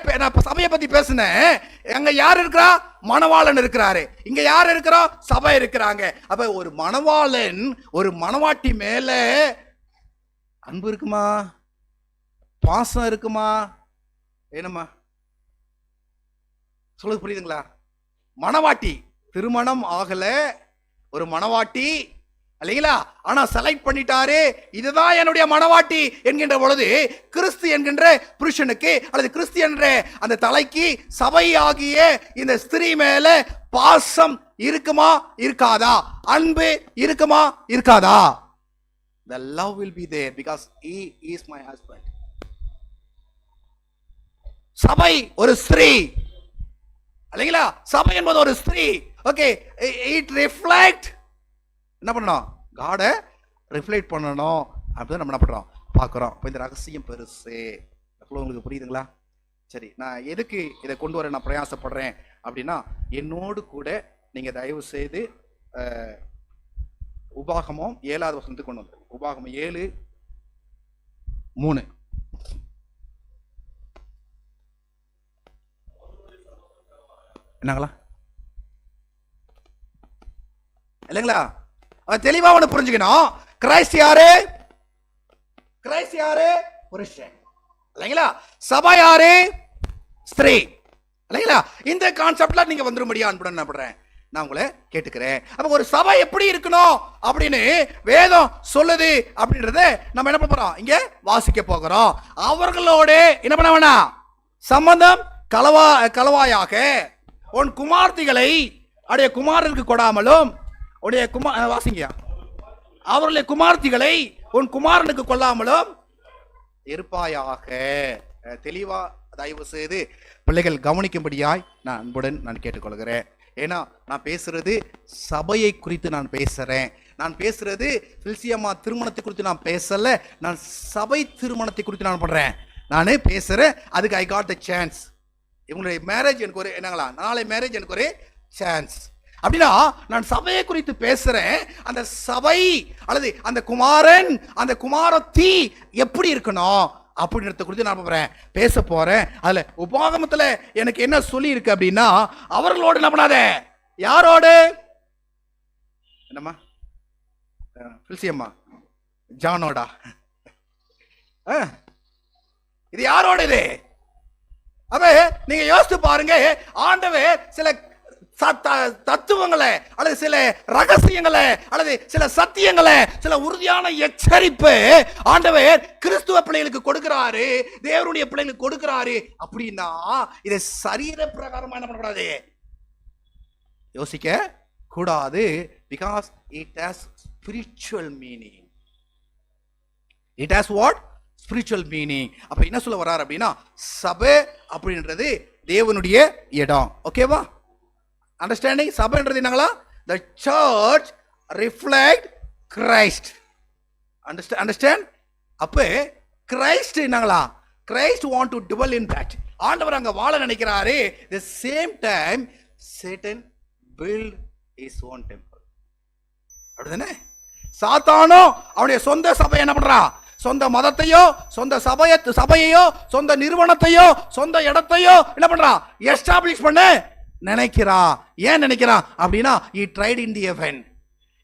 சபையை பத்தி பேசினேன். அங்க யார் இருக்கிறா? மணவாளன் இருக்கிறாரு. இங்க யார் இருக்கிறா? சபை இருக்கிறாங்க. அப்ப ஒரு மணவாளன் ஒரு மணவாட்டி மேல அன்பு இருக்குமா? பாசம் இருக்குமா? என்னம்மா சொல்லுது புரியுதுங்களா? மணவாட்டி திருமணம் ஆகல, ஒரு மணவாட்டி இல்லைங்களா? ஆனா செலக்ட் பண்ணிட்டாரு, இதுதான் என்னுடைய மணவாட்டி என்கின்ற பொழுது கிறிஸ்து என்கின்ற புருஷனுக்கு அல்லது கிறிஸ்து என்ற அந்த தலைக்கு சபை ஆகிய இந்த ஸ்திரீ மேல பாசம் இருக்குமா இருக்காதா? அன்பு இருக்குமா இருக்காதா? The love will be there because he is my husband. சபை ஒரு ஸ்திரீ இல்லைங்களா? சபை என்பது ஒரு ஸ்திரீ. ஓகே, இட் ரிஃப்ளெக்ட் என்ன பண்ணணும்? காடை ரிஃப்ளெக்ட் பண்ணணும். அப்படிதான் நம்ம என்ன பண்றோம்? பார்க்குறோம். இப்போ இந்த ரகசியம் பெருசு. உங்களுக்கு புரியுதுங்களா? சரி, நான் எதுக்கு இதை கொண்டு வர நான் பிரயாசப்படுறேன் அப்படின்னா, என்னோடு கூட நீங்க தயவு செய்து உபாகமம் 7வது வசனத்துக்கு கொண்டு வந்து. உபாகமம் 7:3 என்னங்களா? இல்லைங்களா? தெளிவா ஒண்ணு புரிஞ்சுக்கணும். கிறிஸ்து யாரு? கிறிஸ்து யாரு? புருஷன். இல்லைங்களா? சபை யாரு? ஸ்திரீ. இல்லைங்களா? இந்த கான்செப்ட்ல நீங்க வந்துரும்படியா அன்புடன் நான் பண்றேன். நான் உங்களை கேட்டுக்கிறேன். அப்ப ஒரு சபை எப்படி இருக்கணும் அப்படின்னு வேதம் சொல்லுது அப்படின்றத நம்ம என்ன பண்ண போறோம்? இங்க வாசிக்க போகிறோம். அவர்களோட என்ன பண்ண வேணாம்? சம்பந்தம் கலவாயாக உன் குமார்த்திகளை உடைய குமாரனுக்கு கொடாமலும் உடைய வாசிங்க, அவருடைய குமார்த்திகளை உன் குமாரனுக்கு கொள்ளாமலும் இருப்பாயாக. தெளிவா தயவு செய்து பிள்ளைகள் கவனிக்கும்படியாய் நான் அன்புடன் நான் கேட்டுக்கொள்கிறேன். ஏன்னா நான் பேசுறது சபையை குறித்து நான் பேசுறேன். நான் பேசுறது பில்சியம்மா திருமணத்தை குறித்து நான் பேசல. நான் சபை திருமணத்தை குறித்து நான் பண்றேன். நானே பேசுறேன். அதுக்கு ஐ காட் த சான்ஸ். இவங்களுடைய மேரேஜ் எனக்கு ஒரு என்னங்களா, நாளை மேரேஜ் எனக்கு ஒரு சான்ஸ். அப்படின்னா நான் சபையை குறித்து பேசுறேன். அந்த சபை அல்லது அந்த குமாரன் அந்த குமாரத்தி எப்படி இருக்கணும் அப்படின்றத குறித்து நான் பேச போறேன். அதுல உபாகமத்துல எனக்கு என்ன சொல்லி இருக்கு அப்படின்னா, அவர்களோடு என்ன பண்ணாத, யாரோடு? என்னம்மா பில்சியம்மா ஜானோடா? இது யாரோட? இது அப்ப நீங்க யோசித்து பாருங்க. ஆண்டவர் சில தத்துவங்களை அல்லது சில ரகசியங்களை அல்லது சில சத்தியங்களை சில உறுதியான எச்சரிப்பு ஆண்டவர் கிறிஸ்துவ பிள்ளைகளுக்கு கொடுக்கிறாரு, தேவனுடைய பிள்ளைகளுக்கு கொடுக்கிறாரு. அப்படின்னா இதை சரீர பிரகாரமா என்ன பண்ணக்கூடாது, யோசிக்க கூடாது. Because it has spiritual meaning. It has what? Spiritual meaning. அப்ப என்ன சொல்ல வர்றாரு அப்படின்னா, சபை அப்படின்றது தேவனுடைய இடம். ஓகேவா? அண்டர்ஸ்டாண்டிங்? சபைன்றது என்னங்களா? the church reflect Christ. Understand? அப்ப கிரைஸ்ட் என்னங்களா? Christ want to dwell in that. ஆண்டவர் அங்க வாழ நினைக்கிறாரு. the same time Satan build his own temple. அப்படிதானே? சாத்தானோ அவனுடைய சொந்த சபையை என்ன பண்றான்? சொந்த மதத்தையோ சொந்த சபையையோ சொந்த நிறுவனத்தையோ சொந்த இடத்தையோ என்ன பண்றான்? எஸ்டாப்ளிஷ் பண்ண நினைக்கிறான். ஏன் நினைக்கிறான் அப்படின்னா, he tried in the heaven.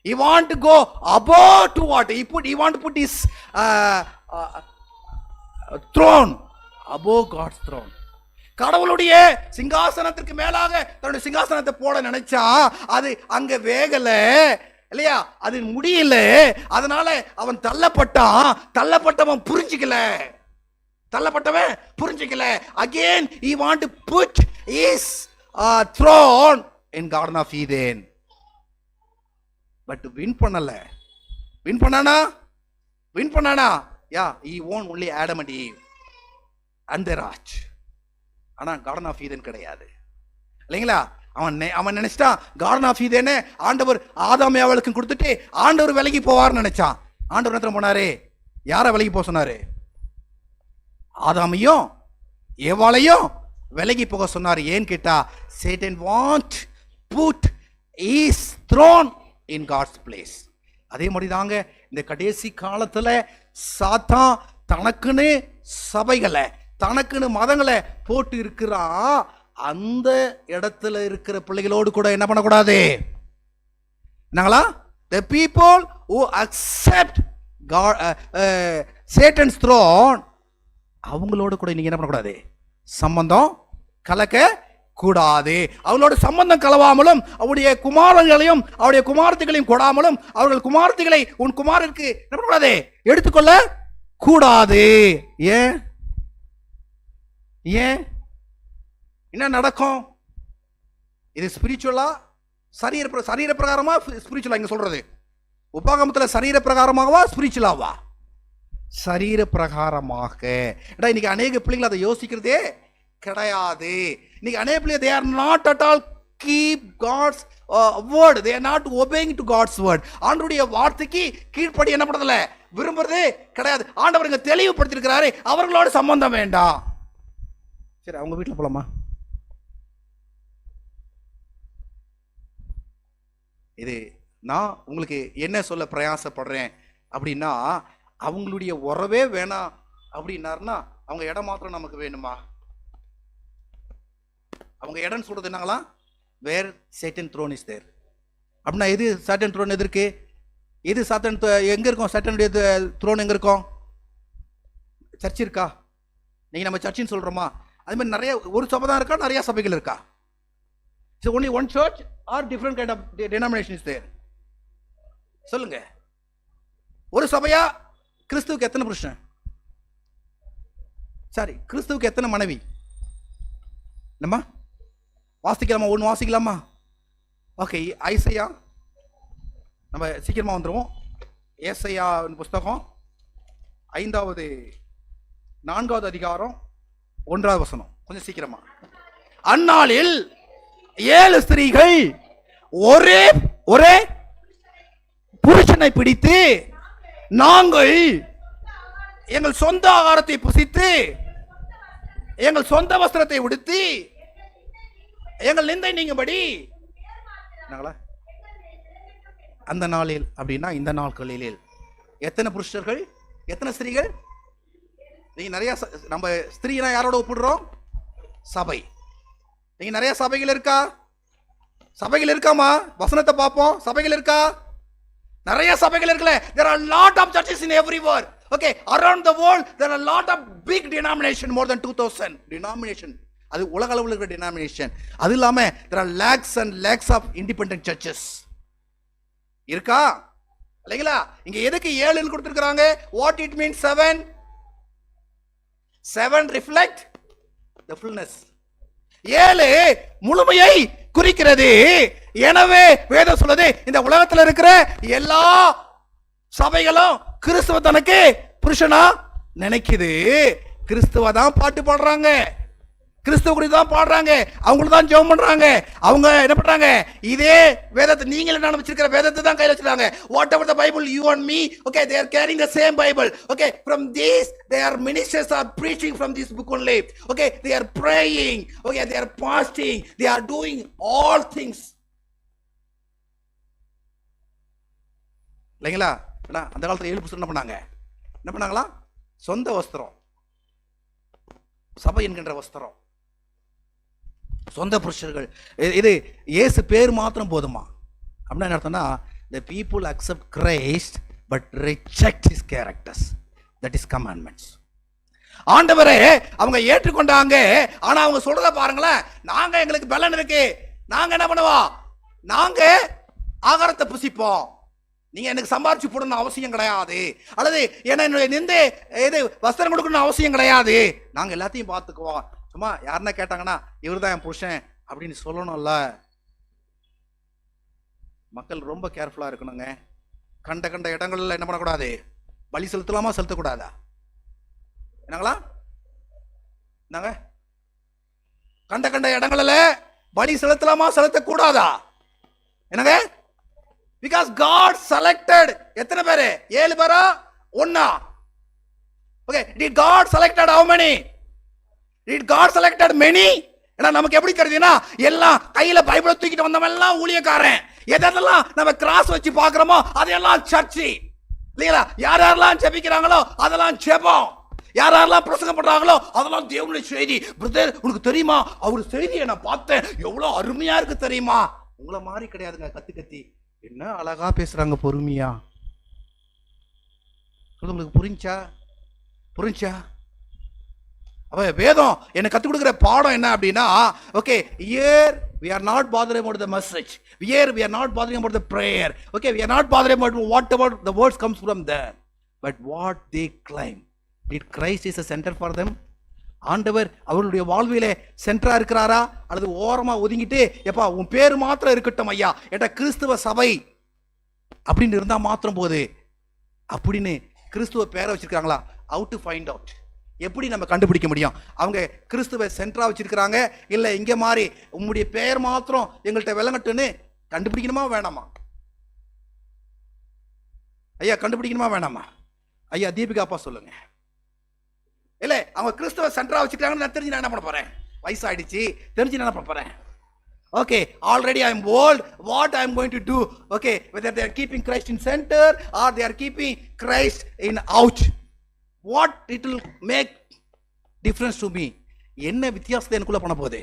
He want to go above to what? He want to put his throne above God's throne. கடவுளுடைய சிங்காசனத்திற்கு மேலாக தன்னுடைய சிங்காசனத்தை போட நினைச்சா அது அங்க வேகல. இல்லையா? அது முடியல, அதனால அவன் தள்ளப்பட்டவன் புரிஞ்சிக்கல. Again he want to put his throne in Garden of Eden. But win பண்ணானா? Yeah, he won only Adam and Eve and their arch. ஆனா கார்டன் ஆஃப் ஈதன் கிடையாது, இல்லைங்களா? அவன் நினைச்சிட்டான் கார்டன் ஆஃப் ஈதேனே ஆண்டவர் ஆதாம் ஏவாளுக்கு கொடுத்துட்டு ஆண்டவர் விலகி போவார்னு நினைச்சான். ஆண்டவர் நேரத்தில் போனாரு, யாரை விலகி போக சொன்னாரு? ஆதாமையும் ஏவாளையும் விலகி போக சொன்னார். ஏன் கேட்டா, Satan want put his throne in God's place. அதே மாதிரி தாங்க இந்த கடைசி காலத்துல சாத்தான் தனக்குன்னு சபைகளை, தனக்குன்னு மதங்களை போட்டு இருக்கிறான். அந்த இடத்துல இருக்கிற பிள்ளைகளோடு கூட என்ன பண்ணக்கூடாது? என்னங்களா? the people who accept God, Satan's throne, அவங்களோட கூட நீங்க என்ன பண்ணக்கூடாது? சம்பந்தம் கலக்க கூடாது. அவங்களோட சம்பந்தம் கலவாமலும் அவருடைய குமாரர்களையும் அவருடைய குமாரத்திகளையும் கொடாமலும் அவர்கள் குமாரத்திகளை உன் குமாரருக்கு என்ன பண்ணக்கூடாது? எடுத்துக்கொள்ள கூடாது. ஏன் என்ன நடக்கும்? இது ஸ்பிரிச்சுவலா, சரீர பிரகாரமா? ஸ்பிரிச்சுவலா இங்க சொல்றது உபாகமத்துல சரீர பிரகாரமாகவா ஸ்பிரிச்சுவலாவா? சரீர பிரகாரமாக. இன்னைக்கு அநேக பிள்ளைகள் அதை யோசிக்கிறதே கிடையாது. இன்னைக்கு அநேக பிள்ளைகள் they are not at all keep God's word, they are not obeying to God's word. ஆண்டவருடைய வார்த்தைக்கு கீழ்ப்படி என்ன பண்றதில்ல, விரும்புறதே கிடையாது. ஆண்டவர் இங்க தெளிவுபடுத்தியிருக்கிறாரு, அவர்களோட சம்பந்தம் வேண்டாம். சரி, அவங்க வீட்டில் போலாமா? இது நான் உங்களுக்கு என்ன சொல்ல பிரயாசப்படுறேன் அப்படின்னா, அவங்களுடைய உறவே வேணாம் அப்படின்னாருன்னா அவங்க இடம் மாத்திரம் நமக்கு வேணுமா? அவங்க இடம் சொல்றது என்னங்களா? வேர் சேட்டன் த்ரோன் இஸ் தேர் அப்படின்னா, எது சாட்டன் த்ரோன் எது இருக்கு? எது சாட்டன் எங்க இருக்கும்? சாட்டனுடைய த்ரோன் எங்க இருக்கும்? சர்ச் இருக்கா? நீங்க நம்ம சர்ச்சின்னு சொல்றோமா? அது மாதிரி நிறைய ஒரு சபை தான் இருக்கா? நிறைய சபைகள் இருக்கா? So only one church or different kind of denomination is there? சொல்லுங்க. ஒரு சபையா? கிறிஸ்துவுக்கு எத்தனை புருஷன்? சரி, கிறிஸ்துவுக்கு எத்தனை மனைவி? நம்ம வாசிக்கலாமா? ஒன்று வாசிக்கலாமா? ஓகே, ஐசையா, நம்ம சீக்கிரமா வந்துடுவோம். ஏசையா புஸ்தகம் 4வது அதிகாரம் 1வது வசனம், கொஞ்சம் சீக்கிரமா. அந்நாளில் 7 ஸ்திரீகள் ஒரே புருஷனை பிடித்து, நாங்கள் எங்கள் சொந்த ஆகாரத்தை புசித்து, எங்கள் சொந்த வஸ்திரத்தை உடுத்தி, எங்கள் நிந்தை நீங்கும்படி. அந்த நாளில் அப்படின்னா இந்த நாட்களில் எத்தனை புருஷர்கள், எத்தனை ஸ்திரீகள்? நீங்க நிறைய, நம்ம ஸ்திரீனா யாரோட ஒப்பிடுறோம்? சபை. நீங்க நிறைய சபைகள் இருக்கா? சபைகள் இருக்காமா? வசனத்தை பார்ப்போம். சபைகள் இருக்கா? நிறைய சபைகள் இருக்குல்ல. there are lot of churches in everywhere. Okay, around the world there are lot of big denomination, more than 2000 denomination. அது உலக அளவில் இருக்கிற denomination. அது இல்லாம there are lakhs and lakhs of independent churches. இருக்கா? இல்லைங்களா? இங்க எதுக்கு 7ன்னு கொடுத்திருக்காங்க? what it means 7 reflect the fullness. 7 முழுமையை குறிக்கிறது. எனவே வேதம் சொல்லுது, இந்த உலகத்தில் இருக்கிற எல்லா சபைகளும் கிறிஸ்துவ தனக்கு புருஷனா நினைக்குது. கிறிஸ்துவ தான் பாட்டு பாடுறாங்க, கிறிஸ்துவ குறித்து தான் பாடுறாங்க, அவங்கள தான் ஜெபம் பண்றாங்க. அவங்க என்ன பண்றாங்க? இதே வேதத்தை, நீங்க என்ன வச்சிருக்கிற வேதத்தை தான் கையில் வச்சிருக்காங்க. What ever the Bible you and me, okay, they are carrying the same bible. Okay, from this they are ministers are preaching from this book only. Okay, they are praying, okay, they are fasting, they are doing all things. இல்லைங்களா? அந்த காலத்துல 7 புருஷன் என்ன பண்ணாங்களா? சொந்த வஸ்திரம், சபை என்கின்ற வஸ்திரம், சொந்த புருஷர்கள். இது இயேசு பேர் மாத்திரம் போதுமா? அப்படின்னா என்ன அர்த்தம்னா, the people accept Christ but reject his characters, that is commandments. ஆண்டவரே அவங்க ஏற்றுக்கொண்டாங்க, ஆனா அவங்க சொல்றத பாருங்களேன், நாங்க எங்களுக்கு பலன் இருக்கு, நாங்க என்ன பண்ணுவோம்? நாங்க ஆகாரத்தை புசிப்போம், நீங்க எனக்கு சம்பாரிச்சு போடணும்னு அவசியம் கிடையாது, அல்லது என்னுடைய நிந்தை இது வஸ்திரம் கொடுக்கணும்னு அவசியம் கிடையாது. நாங்க எல்லாத்தையும் பார்த்துக்குவோம். சும்மா யாருன்னா கேட்டாங்கன்னா இவர் தான் என் புருஷன் அப்படின்னு சொல்லணும்ல. மக்கள் ரொம்ப கேர்ஃபுல்லா இருக்கணுங்க. கண்ட கண்ட இடங்கள்ல என்ன பண்ணக்கூடாது, பலி செலுத்தலாமா செலுத்தக்கூடாதா? என்னங்களா என்னங்க, கண்ட கண்ட இடங்கள்ல பலி செலுத்தலாமா செலுத்தக்கூடாதா? என்னங்க, because God selected எத்தனை பேரு? 7 பேரா 1? okay, did God selected how many? did God selected many? ஏன்னா நமக்கு எப்படி தெரியுதுன்னா, எல்லாம் கையில பைபிளை தூக்கிட்டு வந்தவன் எல்லாம் ஊழியக்காரன். எதெல்லாம் நம்ம கிராஸ் வச்சு பாக்குறோமோ அதெல்லாம் சர்ச்சு இல்லைங்களா? யார் யாரெல்லாம் ஜெபிக்கிறாங்களோ அதெல்லாம் ஜெபம், யார் யாரெல்லாம் பிரசங்கம் பண்றாங்களோ அதெல்லாம் தேவனுடைய செய்தி. பிரதர் உனக்கு தெரியுமா, அவர் செய்தியை நான் பார்த்தேன், எவ்வளவு அருமையா இருக்கு தெரியுமா? உங்களை மாதிரி கிடையாதுங்க. கத்தி கத்தி என்ன அழகா பேசுறாங்க, பொறுமையா. உங்களுக்கு புரிஞ்சா? அப்ப வேதம் எனக்கு கத்து கொடுக்கிற பாடம் என்ன அப்படின்னா, okay, here we are not bothering about the message, here we are not bothering about the prayer, okay, we are not bothering about whatever the words comes from them, but what they claim. Did Christ is a center for them? ஆண்டவர் அவருடைய வாழ்விலே சென்டரா இருக்கிறாரா, அல்லது ஓரமா ஒதுங்கிட்டு எப்பா உன் பேர் மாத்திரம் இருக்கட்டும் ஐயா, ஏட்டா கிறிஸ்துவ சபை அப்படின்னு இருந்தா மாத்திரம் போது அப்படின்னு கிறிஸ்துவ பேரை வச்சிருக்காங்களா? how to find out, எப்படி நம்ம கண்டுபிடிக்க முடியும்? அவங்க கிறிஸ்துவ சென்டரா வச்சிருக்கிறாங்க, இல்ல இங்க மாதிரி உங்களுடைய பெயர் மாத்திரம் எங்கள்கிட்ட விளங்கட்டுன்னு கண்டுபிடிக்கணுமா வேணாமா? ஐயா கண்டுபிடிக்கணுமா வேணாமா? ஐயா தீபிகா அப்பா சொல்லுங்க. இல்ல அவங்க கிறிஸ்துவ சென்டரா வச்சிருக்காங்கன்னு நான் தெரிஞ்சு நான் என்ன பண்ண போறேன்? வயசாயிடுச்சு, தெரிஞ்சு என்ன பண்ண போறேன்? okay, already I am old, what I am going to do? okay, whether they are keeping Christ in center or they are keeping Christ in out, what it will make difference to me? என்ன வித்தியாசத்தை எனக்குள்ள பண்ண போகுது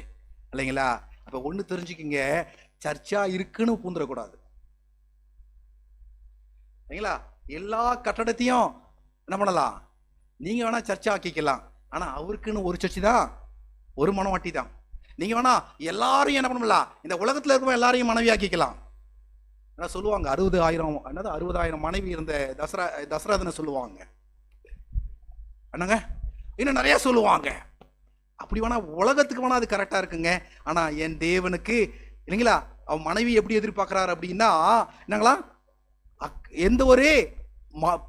இல்லைங்களா? அப்ப ஒண்ணு தெரிஞ்சுக்கிங்க, சர்ச்சா இருக்குன்னு பூந்துடக்கூடாது இல்லைங்களா? எல்லா கட்டடத்தையும் என்ன பண்ணலாம், நீங்க வேணா சர்ச்சா ஆக்கிக்கலாம், ஆனா அவருக்குன்னு ஒரு சர்ச்சை தான், ஒரு மனவாட்டி தான். நீங்க வேணா எல்லாரையும் என்ன பண்ணலாம், இந்த உலகத்துல இருக்கிற எல்லாரையும் மனைவி ஆக்கிக்கலாம். சொல்லுவாங்க 60,000 மனைவி இருந்த தசரதனை சொல்லுவாங்க என்னங்க, இன்னும் நிறைய சொல்லுவாங்க. அப்படி வேணா உலகத்துக்கு வேணா அது கரெக்டா இருக்குங்க. ஆனா என் தேவனுக்கு இல்லைங்களா, அவன் மனைவி எப்படி எதிர்பார்க்கிறாரு அப்படின்னா என்னங்களா, எந்த ஒரு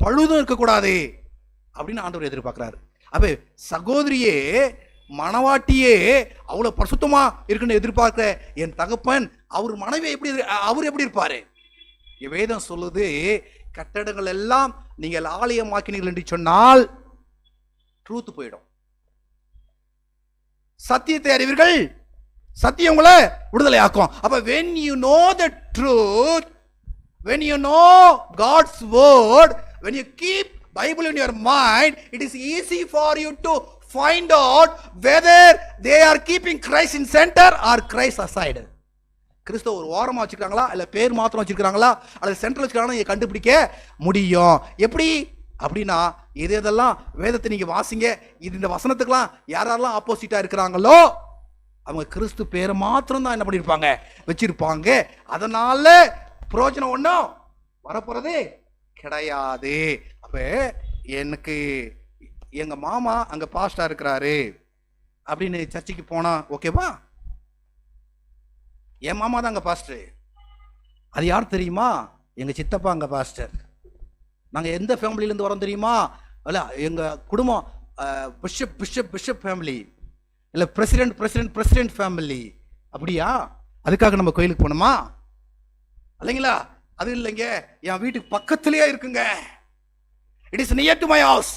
பழுதும் இருக்கக்கூடாது அப்படின்னு ஆண்டவர் எதிர்பார்க்கிறாரு. அப்ப சகோதரியே மனவாட்டியே அவ்வளவு பரிசுத்தமா இருக்குன்னு எதிர்பார்க்கிற என் தகப்பன் அவர் மனைவி எப்படி இருப்பாரு? வேதம் சொல்லுது, கட்டடங்கள் எல்லாம் நீங்கள் ஆலயமாக்கினீர்கள் என்று சொன்னால் ட்ரூத் போயிடும். சத்தியத்தை அறிவீர்கள், சத்தியம் உங்களை விடுதலை ஆக்கும். அப்ப when you know the truth, when you know God's word, when you keep Bible in your mind, it is easy for you to find out whether they are keeping Christ in center or Christ aside. கிறிஸ்துவ ஒரு ஓரமா வச்சிருக்காங்களா, இல்ல பேர் மாத்திரம் வச்சிருக்காங்களா, அல்லது centre வச்சிருக்காங்களா கண்டுபிடிக்க முடியும். எப்படி அப்படின்னா, இதெல்லாம் வேதத்தை நீங்க வாசிங்க, இது இந்த வசனத்துக்குலாம் யாரெல்லாம் ஆப்போசிட்டா இருக்கிறாங்களோ அவங்க கிறிஸ்து பேரை மாத்திரம் தான் என்ன பண்ணிருப்பாங்க, வச்சிருப்பாங்க. அதனால பிரயோஜனம் ஒன்றும் வரப்போறதே கிடையாது. அப்ப எனக்கு எங்க மாமா அங்க பாஸ்டா இருக்கிறாரு அப்படின்னு சர்ச்சைக்கு போனா ஓகேவா? என் மாமா தான் அங்க பாஸ்டர். அது யார் தெரியுமா? எங்க சித்தப்பா அங்க பாஸ்டர். நாங்க எந்த ஃபேமிலில இருந்து வரோம் தெரியுமா? இல்ல எங்க குடும்பம் பிஷப் ஃபேமிலி, இல்ல பிரசிடென்ட் ஃபேமிலி. அப்படியா? அதுக்காக நம்ம கோயிலுக்கு போனோமா? இல்லைங்களா? அது இல்லைங்க, என் வீட்டுக்கு பக்கத்திலேயே இருக்குங்க. It is near to my house.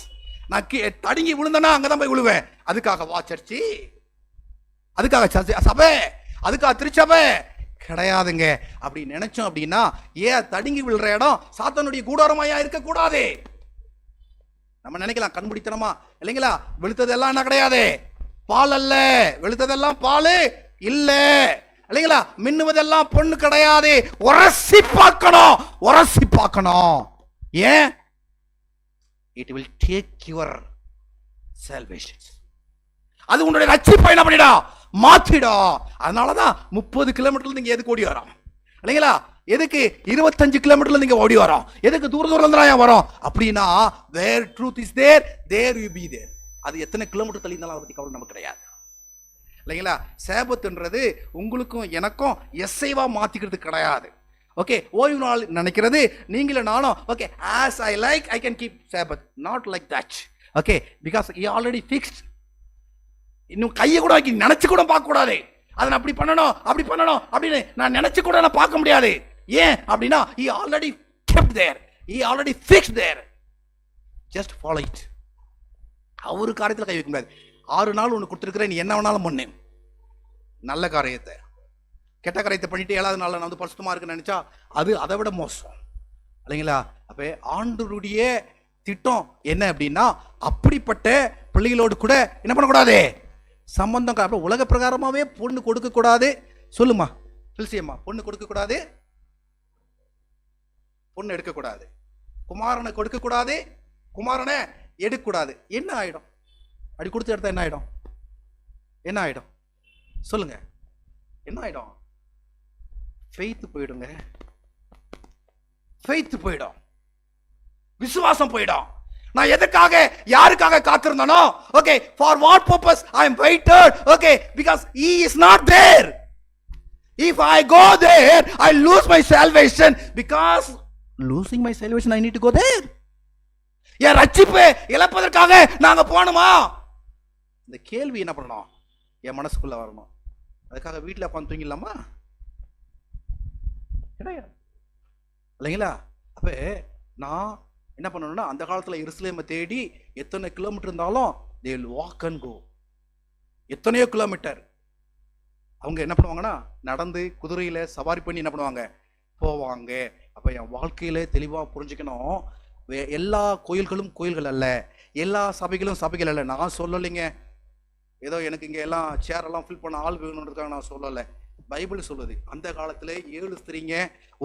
நான் தடுங்கி விழுந்தேன்னா அங்கதான் போய் விழுவேன். அதுக்காக வா சர்ச்சி, அதுக்காக சபை, அதுக்காக திருச்சபை கிடையாதுங்க. அப்படி நினைச்சோம் அப்படின்னா ஏன் தடுங்கி விழுற இடம் சாத்தானுடைய கூடாரமாயா இருக்க கூடாது? நம்ம நினைக்கலாம் கண்பிடித்தனமா, இல்லைங்களா? வெளுத்ததெல்லாம் என்ன கிடையாது, பால் அல்ல. வெளுத்ததெல்லாம் பால் இல்ல, இல்லைங்களா? மின்னுவதெல்லாம் பொண்ணு கிடையாது. உரசி பார்க்கணும். ஏன்? it will take your salvation. அது உன்னுடைய ரட்சிப்பை என்ன பண்ணிடும், மாத்திடும். அதனாலதான் 30 கிலோமீட்டர்ல நீங்க எதுக்கு ஓடி வரோம், இல்லைங்களா? எதுக்கு 25 கிலோமீட்டர்ல நீங்க ஓடி வரோம்? எதுக்கு தூரம் தான் வரோம்? அப்படின்னா where truth is there, there you be there. அது எத்தனை கிலோமீட்டர் தள்ளி இருந்தாலும் அதை பத்தி கவலை நமக்கு கிடையாது, இல்லைங்களா? சேபத்துன்றது உங்களுக்கும் எனக்கும் எஸ்ஐவா மாத்திக்கிறது கிடையாது. ஓகே, ஓய்வு நாள் நினைக்கிறது நீங்கள நானும் okay as I like I can keep Sabbath, not like that. Okay, because he already fixed. இன்னும் கையை கூட நினைச்சு கூட பார்க்க கூடாது. அதை நான் அப்படி பண்ணணும் அப்படி பண்ணணும் அப்படின்னு நான் நினைச்சு கூட நான் பார்க்க முடியாது. ஏன் அப்படின்னா he already kept there, he already fixed there. Just follow it. அவரு காரியத்தில் கை வைக்க முடியாது. 6 நாள் ஒன்று கொடுத்துருக்கிறேன், நீ என்ன வேணாலும் பண்ணு. நல்ல காரியத்தை கெட்ட காரியத்தை பண்ணிட்டு 7வது நாளில் நான் வந்து பரிசுத்தமா இருக்குன்னு நினைச்சா அது அதை விட மோசம், இல்லைங்களா? அப்போ ஆண்டவருடைய திட்டம் என்ன அப்படின்னா அப்படிப்பட்ட பிள்ளைகளோடு கூட என்ன பண்ணக்கூடாது, சம்பந்தம். அப்புறம் உலக பிரகாரமாகவே பொண்ணு கொடுக்கக்கூடாது. சொல்லுமா பில்சியம்மா, பொண்ணு கொடுக்கக்கூடாது, பொண்ணு எடுக்கக்கூடாது, குமாரனை கொடுக்கக்கூடாது, குமாரனை எடுக்கக்கூடாது. என்ன ஆயிடும்? அப்படி கொடுத்து எடுத்தா என்ன ஆயிடும்? என்ன ஆயிடும் சொல்லுங்க? என்ன ஆயிடும்? ஃபெய்த் போயிடுங்க, ஃபெய்த் போயிடும், விசுவாசம் போயிடும். நான் எதுக்காக யாருக்காக காத்திருந்தனோ, okay, for what purpose I am waited, okay, because he is not there. If I go there I lose my salvation. Because losing my salvation I need to go there. என் ரட்சிப்பை இழப்பதற்காக நாங்க போகணுமா? இந்த கேள்வி என்ன பண்ணணும், என் மனசுக்குள்ள வரணும். அதுக்காக வீட்டில் உட்காந்து தூங்கிடலாமா? கிடையாது, இல்லைங்களா? அப்போ நான் என்ன பண்ணணும்னா அந்த காலத்தில் எருசலேமை தேடி எத்தனை கிலோமீட்டர் இருந்தாலும் they will walk and go. எத்தனையோ கிலோமீட்டர் அவங்க என்ன பண்ணுவாங்கன்னா நடந்து குதிரையில் சவாரி பண்ணி என்ன பண்ணுவாங்க, போவாங்க. அப்போ என் வாழ்க்கையில் தெளிவாக புரிஞ்சுக்கணும், எல்லா கோயில்களும் கோயில்கள் அல்ல, எல்லா சபைகளும் சபைகள் அல்ல. நான் சொல்லலைங்க, ஏதோ எனக்கு இங்கே எல்லாம் சேரெல்லாம் ஃபில் பண்ண ஆள் வேணுன்றதுக்காக நான் சொல்லலை. பைபிள் சொல்லுது, அந்த காலத்தில் 7 ஸ்திரீங்க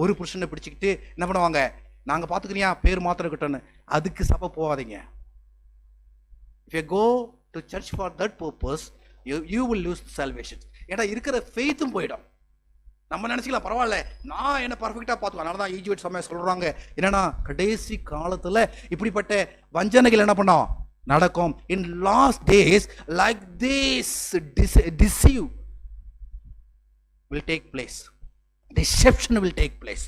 ஒரு புருஷனை பிடிச்சிக்கிட்டு என்ன பண்ணுவாங்க, நாங்கள் பார்த்துக்கிறியா பேர் மாத்திரம் கிட்டோன்னு. அதுக்கு சபை போகாதீங்க. If you go to church for that purpose, you will lose salvation. ஏன்னா இருக்கிற ஃபெய்த்தும் போயிடும். நம்ம நினச்சிக்கலாம் பரவாயில்ல, நான் என்ன பர்ஃபெக்டாக பார்த்துக்கலாம். அதனால தான் ஈஜிப்ட் சமயம் சொல்கிறாங்க என்னன்னா கடைசி காலத்தில் இப்படிப்பட்ட வஞ்சனைகள் என்ன பண்ணோம் நடக்கும். In last days like this deceive will take place, deception will take place.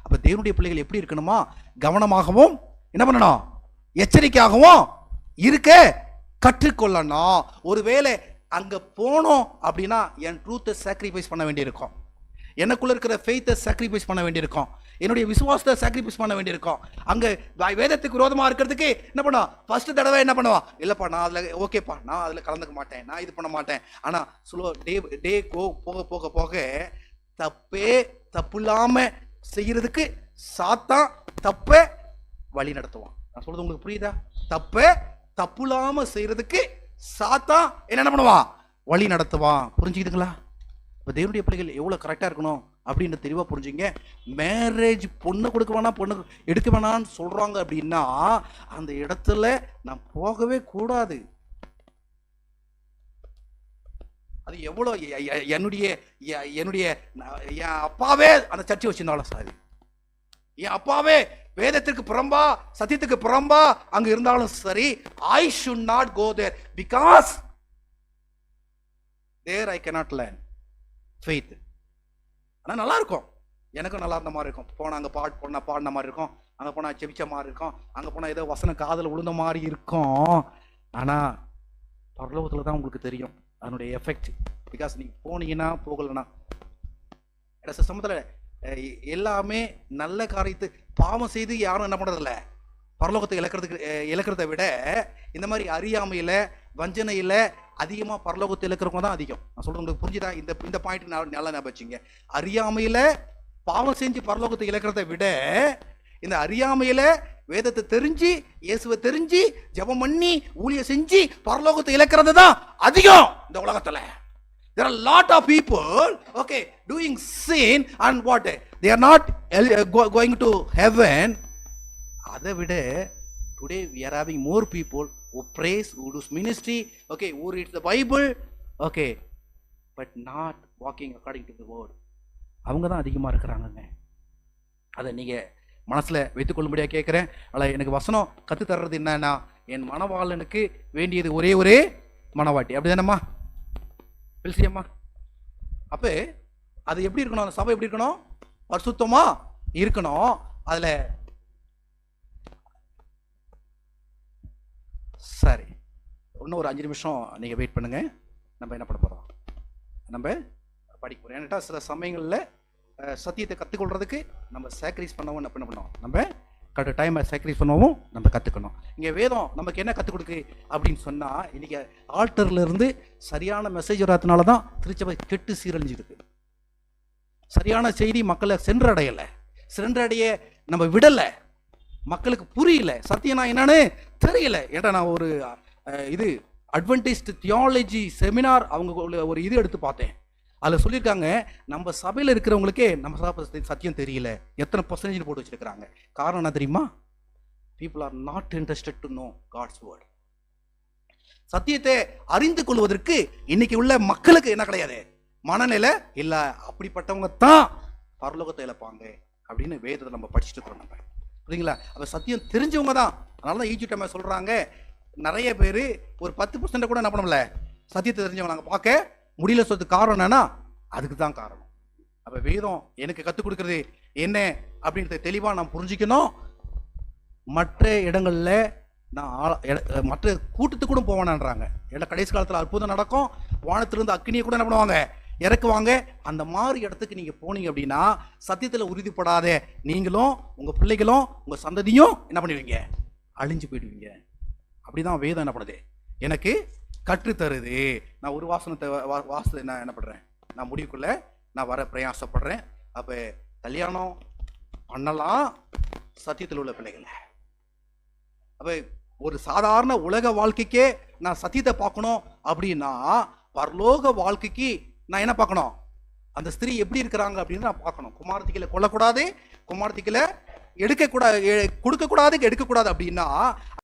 அப்ப தேவனுடைய பிள்ளைகள் எப்படி இருக்கணுமா, கவனமாகவும் என்ன பண்ணணும், எச்சரிக்கையாகவும் இருக்க கற்றுக்கொள்ளணும். ஒருவேளை அங்க போனோம் அப்படின்னா என் ட்ரூத்தை சாக்ரிஃபைஸ் பண்ண வேண்டியிருக்கும், எனக்குள்ள இருக்கிற ஃபெய்த்தை சாக்ரிஃபைஸ் பண்ண வேண்டியிருக்கும், என்னுடைய விசுவாசத்தை சாக்ரிஃபைஸ் பண்ண வேண்டியிருக்கும். அங்க வேதத்துக்கு விரோதமா இருக்கிறதுக்கு என்ன பண்ணுவா, ஃபர்ஸ்ட் தடவை என்ன பண்ணுவா, இல்லப்பா நான் அதுல ஓகேப்பா நான் அதுல கலந்துக்க மாட்டேன், நான் இது பண்ண மாட்டேன். ஆனா ஸ்லோ டே போக போக போக தப்பு இல்லாம செய்யறதுக்கு சாத்தான் தப்ப வழி நடத்துவான். நான் சொல்றது உங்களுக்கு புரியுதா? தப்பு இல்லாம செய்யறதுக்கு சாத்தான் என்ன பண்ணுவான், வழி நடத்துவான். புரிஞ்சுக்கிட்டுங்களா? இப்போ தேவனுடைய பிள்ளைகள் எவ்வளோ கரெக்டாக இருக்கணும் அப்படின்னு தெளிவாக புரிஞ்சுங்க. மேரேஜ் பொண்ணு கொடுக்க வேணாம், பொண்ணு எடுக்க வேணான்னு சொல்கிறாங்க அப்படின்னா அந்த இடத்துல நான் போகவே கூடாது. அது எவ்வளோ என்னுடைய என் அப்பாவே அந்த சர்ச்சை வச்சிருந்தாலும் சரி, என் அப்பாவே வேதத்திற்கு புறம்பா சத்தியத்துக்கு புறம்பா அங்க இருந்தாலும் சரி, I should not go there because there I cannot learn faith. ஆனால் நல்லா இருக்கும், எனக்கும் நல்லா இருந்த மாதிரி இருக்கும். போனால் அங்கே பாடின மாதிரி இருக்கும், அங்கே போனால் செபிச்ச மாதிரி இருக்கும், அங்கே போனால் ஏதோ வசனம் காதில் விழுந்த மாதிரி இருக்கும். ஆனால் பரலோகத்தில் தான் உங்களுக்கு தெரியும் அதனுடைய எஃபெக்ட். பிகாஸ் நீங்கள் போனீங்கன்னா போகலைன்னா சமத்தில் எல்லாமே நல்ல காரியத்து பாவம் செய்து யாரும் என்ன பண்ணுறதில்ல, பரலோகத்தை இழக்கிறத விட இந்த மாதிரி அறியாமையில் வஞ்சனையில் அதிகமாக பரலோகத்தை இழக்கிறவங்க தான் அதிகம். நான் சொல்கிறது உங்களுக்கு புரிஞ்சுதா? இந்த பாயிண்ட் நல்லா ஞாபகம் வச்சுங்க. அறியாமையில் பாவம் செஞ்சு பரலோகத்தை இழக்கிறத விட இந்த அறியாமையில் வேதத்தை தெரிஞ்சு இயேசுவை தெரிஞ்சு ஜெபம் பண்ணி ஊழியம் செஞ்சு பரலோகத்தை இழக்கிறது தான் அதிகம் இந்த உலகத்தில். There are a lot of people, okay, doing sin and what? They are not going to heaven. அதை விட today we are having more people who prays, who does ministry, okay, who reads the Bible, okay, but not walking according to the word. அவங்க தான் அதிகமாக இருக்கிறாங்கங்க. அதை நீங்கள் மனசில் வைத்துக்கொள்ளும்படியாக கேட்குறேன். அதில் எனக்கு வசனம் கற்று தர்றது என்னன்னா, என் மணவாளனுக்கு வேண்டியது ஒரே மணவாட்டி. அப்படி தானேம்மா பில்சியம்மா? அப்போ அது எப்படி இருக்கணும்? அந்த சபை எப்படி இருக்கணும்? பரிசுத்தமாக இருக்கணும். அதில் சரி, இன்னும் ஒரு 5 நிமிஷம் நீங்கள் வெயிட் பண்ணுங்க. நம்ம என்ன பண்ண போகிறோம்? நம்ம படிக்க போகிறோம். ஏன்னாட்டா சில சமயங்களில் சத்தியத்தை கற்றுக்கொள்றதுக்கு நம்ம சேக்ரிஃபைஸ் பண்ணவும் என்ன பண்ணணும்? நம்ம கரெக்ட் டைமை சேக்ரிஃபைஸ் பண்ணவும் நம்ம கற்றுக்கணும். இங்கே வேதம் நமக்கு என்ன கற்றுக் கொடுக்கு அப்படின்னு சொன்னால், இன்றைக்கி ஆல்டர்ல இருந்து சரியான மெசேஜ் வராதனால தான் திருச்சபை கெட்டு சீரழிஞ்சிருக்கு. சரியான செய்தி மக்களை சென்றடைய நம்ம விடலை. மக்களுக்கு புரியல, சத்தியம்னா என்னன்னு தெரியல. ஏன்டா நான் ஒரு இது அட்வென்டிஸ்ட் தியாலஜி செமினார் அவங்க ஒரு இது எடுத்து பார்த்தேன். அதில் சொல்லியிருக்காங்க, நம்ம சபையில் இருக்கிறவங்களுக்கே நம்ம சத்தியம் தெரியல. எத்தனை பர்சன்டேஜ் போட்டு வச்சிருக்கிறாங்க. காரணம் என்ன தெரியுமா? People are not interested to know God's word. சத்தியத்தை அறிந்து கொள்வதற்கு இன்னைக்கு உள்ள மக்களுக்கு என்ன கிடையாது? மனநிலை இல்லை. அப்படிப்பட்டவங்க தான் பரலோகத்தை இழப்பாங்க அப்படின்னு வேதத்தை நம்ம படிச்சுட்டு இருக்கிறோம். நம்ம புரியுங்களா? அப்போ சத்தியம் தெரிஞ்சவங்க தான். அதனால தான் ஈஜிப்ட் சொல்கிறாங்க, நிறைய பேர் ஒரு 10% கூட என்ன பண்ணல சத்தியத்தை தெரிஞ்சவங்க நாங்கள் பார்க்க முடியல. சொல்றதுக்கு காரணம் என்னன்னா, அதுக்கு தான் காரணம். அப்போ வேதம் எனக்கு கற்றுக் கொடுக்குறது என்ன அப்படின்றத தெளிவாக நான் புரிஞ்சிக்கணும். மற்ற இடங்களில் நான் மற்ற கூட்டத்துக்கு கூட போவேனான்றாங்க. ஏன்னா கடைசி காலத்தில் அற்புதம் நடக்கும், வானத்திலிருந்து அக்னியை கூட என்ன பண்ணுவாங்க? இறக்குவாங்க. அந்த மாதிரி இடத்துக்கு நீங்கள் போனீங்க அப்படின்னா சத்தியத்தில் உறுதிப்படாத நீங்களும் உங்கள் பிள்ளைகளும் உங்கள் சந்ததியும் என்ன பண்ணுவீங்க? அழிஞ்சு போயிடுவீங்க. அப்படிதான் வேதம் என்ன பண்ணுது? எனக்கு கற்றுத்தருது. நான் ஒரு வாசனத்தை நான் என்ன பண்ணுறேன்? நான் முடிவுக்குள்ள நான் வர பிரயாசப்படுறேன். அப்போ கல்யாணம் பண்ணலாம் சத்தியத்தில் உள்ள பிள்ளைகள். அப்போ ஒரு சாதாரண உலக வாழ்க்கைக்கே நான் சத்தியத்தை பார்க்கணும் அப்படின்னா, பரலோக வாழ்க்கைக்கு நான் என்ன பார்க்கணும்? அந்த ஸ்திரீ எப்படி இருக்கிறாங்க அப்படின்னு நான் பார்க்கணும். குமாரத்திகளை கொல்லக்கூடாது, குமாரத்திகளை எடுக்கக்கூடாது, கொடுக்கக்கூடாது, எடுக்கக்கூடாது அப்படின்னா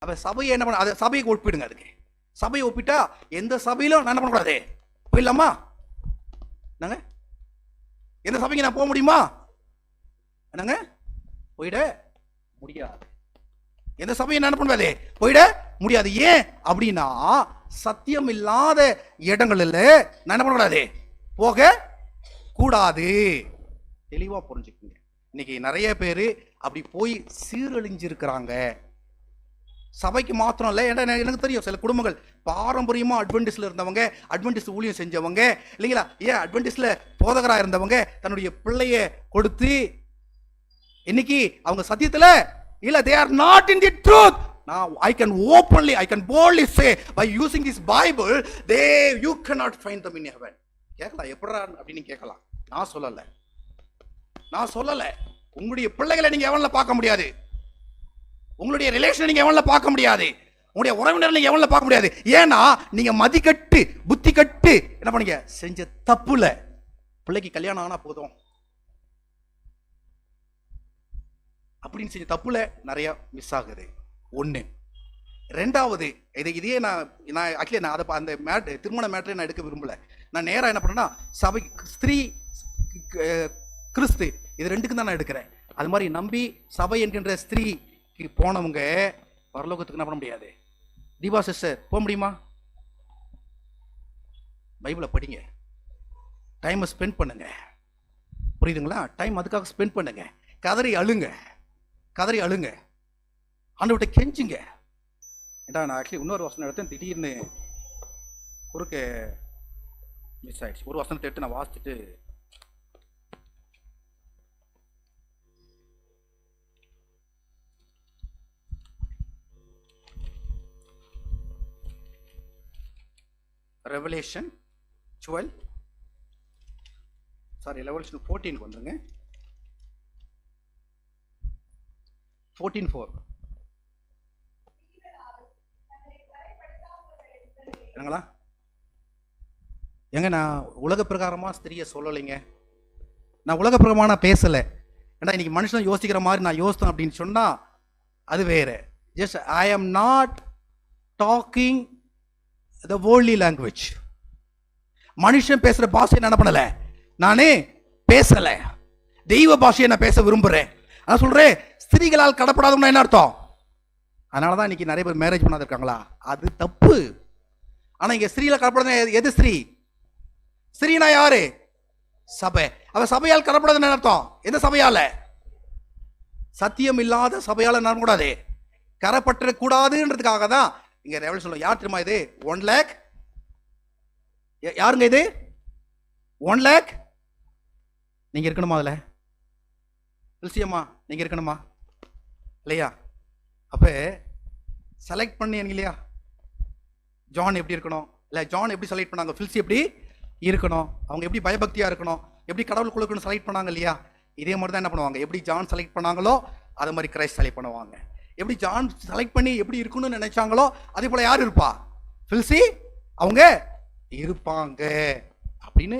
அவ சபையை என்ன பண்ண? அதை சபையை ஒப்பிடுங்க. அதுக்கு சபையை ஒப்பிட்டா எந்த சபையிலும் நான் என்ன பண்ணக்கூடாது? போயிடலாமா? என்னங்க, எந்த சபைக்கு நான் போக முடியுமா? என்னங்க, போயிட முடியாது. எந்த சபையை என்ன பண்ணுவாது? போயிட முடியாது. ஏன் அப்படின்னா, சத்தியம் இல்லாத இடங்களில் நான் என்ன பண்ணக்கூடாது? போக கூடாது. தெளிவா புரிஞ்சுக்குங்க. இன்னைக்கு நிறைய பேர் அப்படி போய் சீரழிஞ்சிருக்கிறாங்க. சபைக்கு மாத்திரம் இல்லை, ஏன்னா எனக்கு தெரியும் சில குடும்பங்கள் பாரம்பரியமாக அட்வென்டிஸ்ட்ல இருந்தவங்க, அட்வென்டிஸ்ட் ஊழியம் செஞ்சவங்க இல்லைங்களா, ஏன் அட்வென்டிஸ்ட்ல போதகராக இருந்தவங்க தன்னுடைய பிள்ளைய கொடுத்து இன்னைக்கு அவங்க சத்தியத்தில் இல்லை, they are not in the truth. Now I can boldly say, by using this Bible, you cannot find them in heaven. கேட்கலாம், எப்படா அப்படின்னு கேட்கலாம். நான் சொல்லலை. உங்களுடைய பிள்ளைகளை நீங்க எவன்ல பார்க்க முடியாது, உங்களுடைய ரிலேஷன் நீங்க எவன்ல பார்க்க முடியாது, உங்களுடைய உறவினர் நீங்க எவன்ல பார்க்க முடியாது. ஏன்னா நீங்க மதி கட்டு புத்தி கட்டு என்ன பண்ணீங்க? செஞ்ச தப்புல. பிள்ளைக்கு கல்யாணம் ஆனா போதும் அப்படின்னு செஞ்ச தப்புல நிறைய மிஸ் ஆகுது. ஒண்ணு. ரெண்டாவது, இதே நான் ஆக்சுவலி நான் அதை அந்த திருமண மேட்டரை நான் எடுக்க விரும்பல. நான் நேராக என்ன பண்ணேன்னா, சபை, ஸ்திரீ, கிறிஸ்து, இது ரெண்டுக்கும் தான் நான் எடுக்கிறேன். அது மாதிரி நம்பி சபை என்கின்ற ஸ்திரீக்கு போனவங்க பரலோகத்துக்கு என்ன பண்ண முடியாது? தீபா சிஸ்டர் போக முடியுமா? பைபிளை படிங்க, டைமை ஸ்பெண்ட் பண்ணுங்க. புரியுதுங்களா? டைம் அதுக்காக ஸ்பெண்ட் பண்ணுங்க. கதறி அழுங்க, ஆண்டவர்கிட்ட கெஞ்சுங்க. ஏண்டா நான் ஆக்சுவலி இன்னொரு வசனம் எடுத்தேன், திடீர்னு குறுக்க மிஸ் ஆயிடுச்சு. ஒரு வசனத்தை எடுத்து நான் வாசிச்சுட்டு ரெவலேஷன் 14 வந்துருங்க. 14:4 என்னங்களா? எங்க நான் உலக பிரகாரமா ஸ்திரியை சொல்லலைங்க. நான் உலக பிரகாரமா நான் பேசலை. ஏன்னா இன்னைக்கு மனுஷன் யோசிக்கிற மாதிரி நான் யோசித்தேன் அப்படின்னு சொன்னா அது வேற. Just I am not talking the worldly language. மனுஷன் பேசுற பாஷையை நான் என்ன பண்ணல, நானே பேசலை. தெய்வ பாஷையை நான் பேச விரும்புகிறேன். நான் சொல்றேன், ஸ்திரீகளால் கடப்படாதவங்க என்ன அர்த்தம்? அதனாலதான் இன்னைக்கு நிறைய பேர் மேரேஜ் பண்ணாத இருக்காங்களா? அது தப்பு. ஆனா இங்க ஸ்திரீகளை கடப்படாத எது ஸ்திரீ? ஸ்திரீனா யாரு? சபை. அவ சபையால் கடப்படாத என்ன அர்த்தம்? எந்த சபையால? சத்தியம் இல்லாத சபையால நான் கூடாது, கரப்பற்ற கூடாதுன்றதுக்காக தான் இங்க ரெவல் சொல்ல. யார் தெரியுமா இது? 1 lakh. யாருங்க இது? 1 lakh. நீங்க இருக்கணுமா அதுல? துல்சியம்மா நீங்க இருக்கணுமா இல்லையா? அப்ப செலக்ட் பண்ணீங்க இல்லையா? ஜான் எப்படி இருக்கணும், இல்ல ஜான் எப்படி செலக்ட் பண்ணாங்க, பில்சி எப்படி இருக்கணும், அவங்க எப்படி பயபக்தியா இருக்கணும், எப்படி கடவுளுக்குள்ள செலக்ட் பண்ணாங்க இல்லையா? இதே மாதிரி தான் என்ன பண்ணுவாங்க, எப்படி ஜான் செலக்ட் பண்ணாங்களோ அதே மாதிரி கிரைஸ்ட் செலக்ட் பண்ணுவாங்க. எப்படி ஜான் செலக்ட் பண்ணி எப்படி இருக்கணும்னு நினைச்சாங்களோ அதே போல யார் இருப்பா? பில்சி அவங்க இருப்பாங்க அப்படின்னு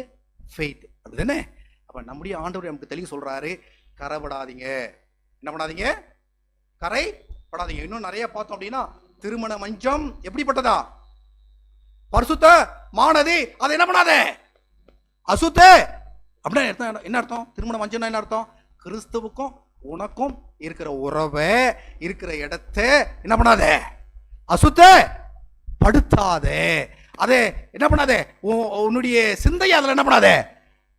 ஃபெய்த். அப்படிதானே? அப்ப நம்முடைய ஆண்டவர் நமக்கு தெளிவு சொல்றாரு, கரைபடாதீங்க. என்ன பண்ணாதீங்க? கரைபடாதீங்க. இன்னும் நிறைய பார்த்தோம் அப்படின்னா, திருமண மஞ்சம் எப்படிப்பட்டதா? பரிசுத்த மானது. அதை என்ன பண்ணாத? அசுத்த. அப்படின்னா என்ன அர்த்தம்? திருமண மஞ்சம்னா என்ன அர்த்தம்? கிறிஸ்துவுக்கும் உனக்கும் இருக்கிற உறவை, இருக்கிற இடத்தை என்ன பண்ணாத? அசுத்த படுத்தாத. அதை என்ன பண்ணாத? உன்னுடைய சிந்தையை அதில் என்ன பண்ணாத?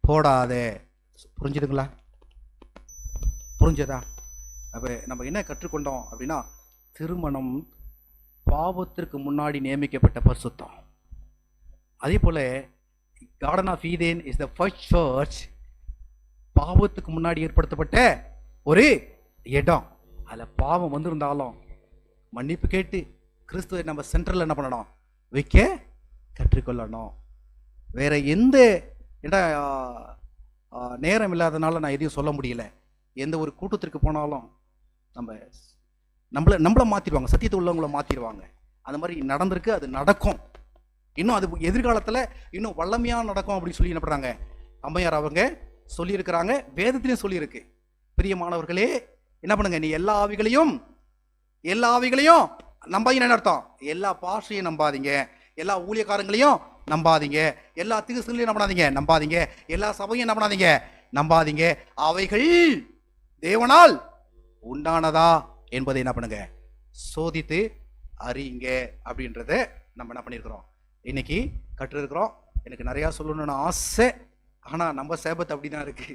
போடாத. புரிஞ்சுதுங்களா? புரிஞ்சதா? அப்ப நம்ம என்ன கற்றுக்கொண்டோம் அப்படின்னா, திருமணம் பாவத்திற்கு முன்னாடி நியமிக்கப்பட்ட பரிசுத்தம். அதே போல garden of Eden is the first church. பாவத்துக்கு முன்னாடி ஏற்படுத்தப்பட்ட ஒரு இடம். அதுல பாவம் வந்திருந்தாலும் மன்னிப்பு கேட்டு கிறிஸ்துவை நம்ம சென்டர்ல என்ன பண்ணணும்? வைக்க கற்றுக்கொள்ளணும். வேற எந்த நேரம் இல்லாதனால நான் எதையும் சொல்ல முடியல. எந்த ஒரு கூட்டத்திற்கு போனாலும் நம்மளை மாத்திடுவாங்க, சத்தியத்தை உள்ளவங்களை மாத்திடுவாங்க. அந்த மாதிரி நடந்திருக்கு, அது நடக்கும். இன்னும் அது எதிர்காலத்தில் இன்னும் வல்லமையாக நடக்கும் அப்படின்னு சொல்லி என்ன பண்ணுறாங்க, அம்மையார் அவங்க சொல்லியிருக்கிறாங்க, வேதத்திலையும் சொல்லியிருக்கு. பிரியமானவர்களே, என்ன பண்ணுங்க, நீ எல்லா ஆவிகளையும் நம்பாதீங்க. என்ன அர்த்தம்? எல்லா பாஷையும் நம்பாதீங்க, எல்லா ஊழியக்காரங்களையும் நம்பாதீங்க, எல்லா திகுசுகளையும் நம்பாதீங்க, எல்லா சபையும் நம்பாதீங்க. அவைகள் தேவனால் உண்டானதா என்பதை என்ன பண்ணுங்க, சோதித்து அறியுங்க அப்படின்றத நம்ம என்ன பண்ணியிருக்கிறோம், இன்னைக்கு கற்றுருக்கிறோம். எனக்கு நிறையா சொல்லணும்னு ஆசை, ஆனால் நம்ம சேபத்து அப்படிதான் இருக்கு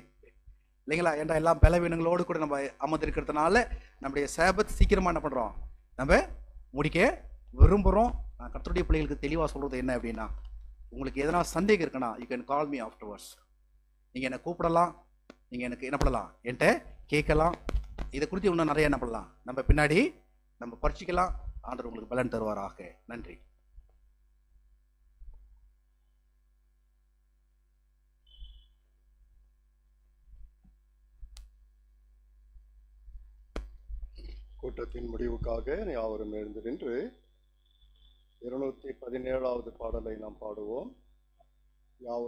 இல்லைங்களா? ஏன்டா எல்லாம் பலவீனங்களோடு கூட நம்ம அமர்ந்திருக்கிறதுனால நம்முடைய சேபத் சீக்கிரமாக என்ன பண்ணுறோம், நம்ம முடிக்க விரும்புகிறோம். நான் கர்த்தருடைய பிள்ளைகளுக்கு தெளிவாக சொல்கிறது என்ன அப்படின்னா, உங்களுக்கு எதனா சந்தேகம் இருக்குன்னா you can call me afterwards. நீங்கள் என்னை கூப்பிடலாம், நீங்கள் எனக்கு என்ன பண்ணலாம், என்கிட்ட கேட்கலாம். இதை குறித்து இன்னும் நிறைய என்ன பண்ணலாம், நம்ம பின்னாடி நம்ம பரிசிக்கலாம். ஆண்டவர் உங்களுக்கு பலன் தருவாராக. நன்றி. கூட்டத்தின் முடிவுக்காக யாவரும் எழுந்து நின்று 217வது பாடலை நாம் பாடுவோம். யாவரும்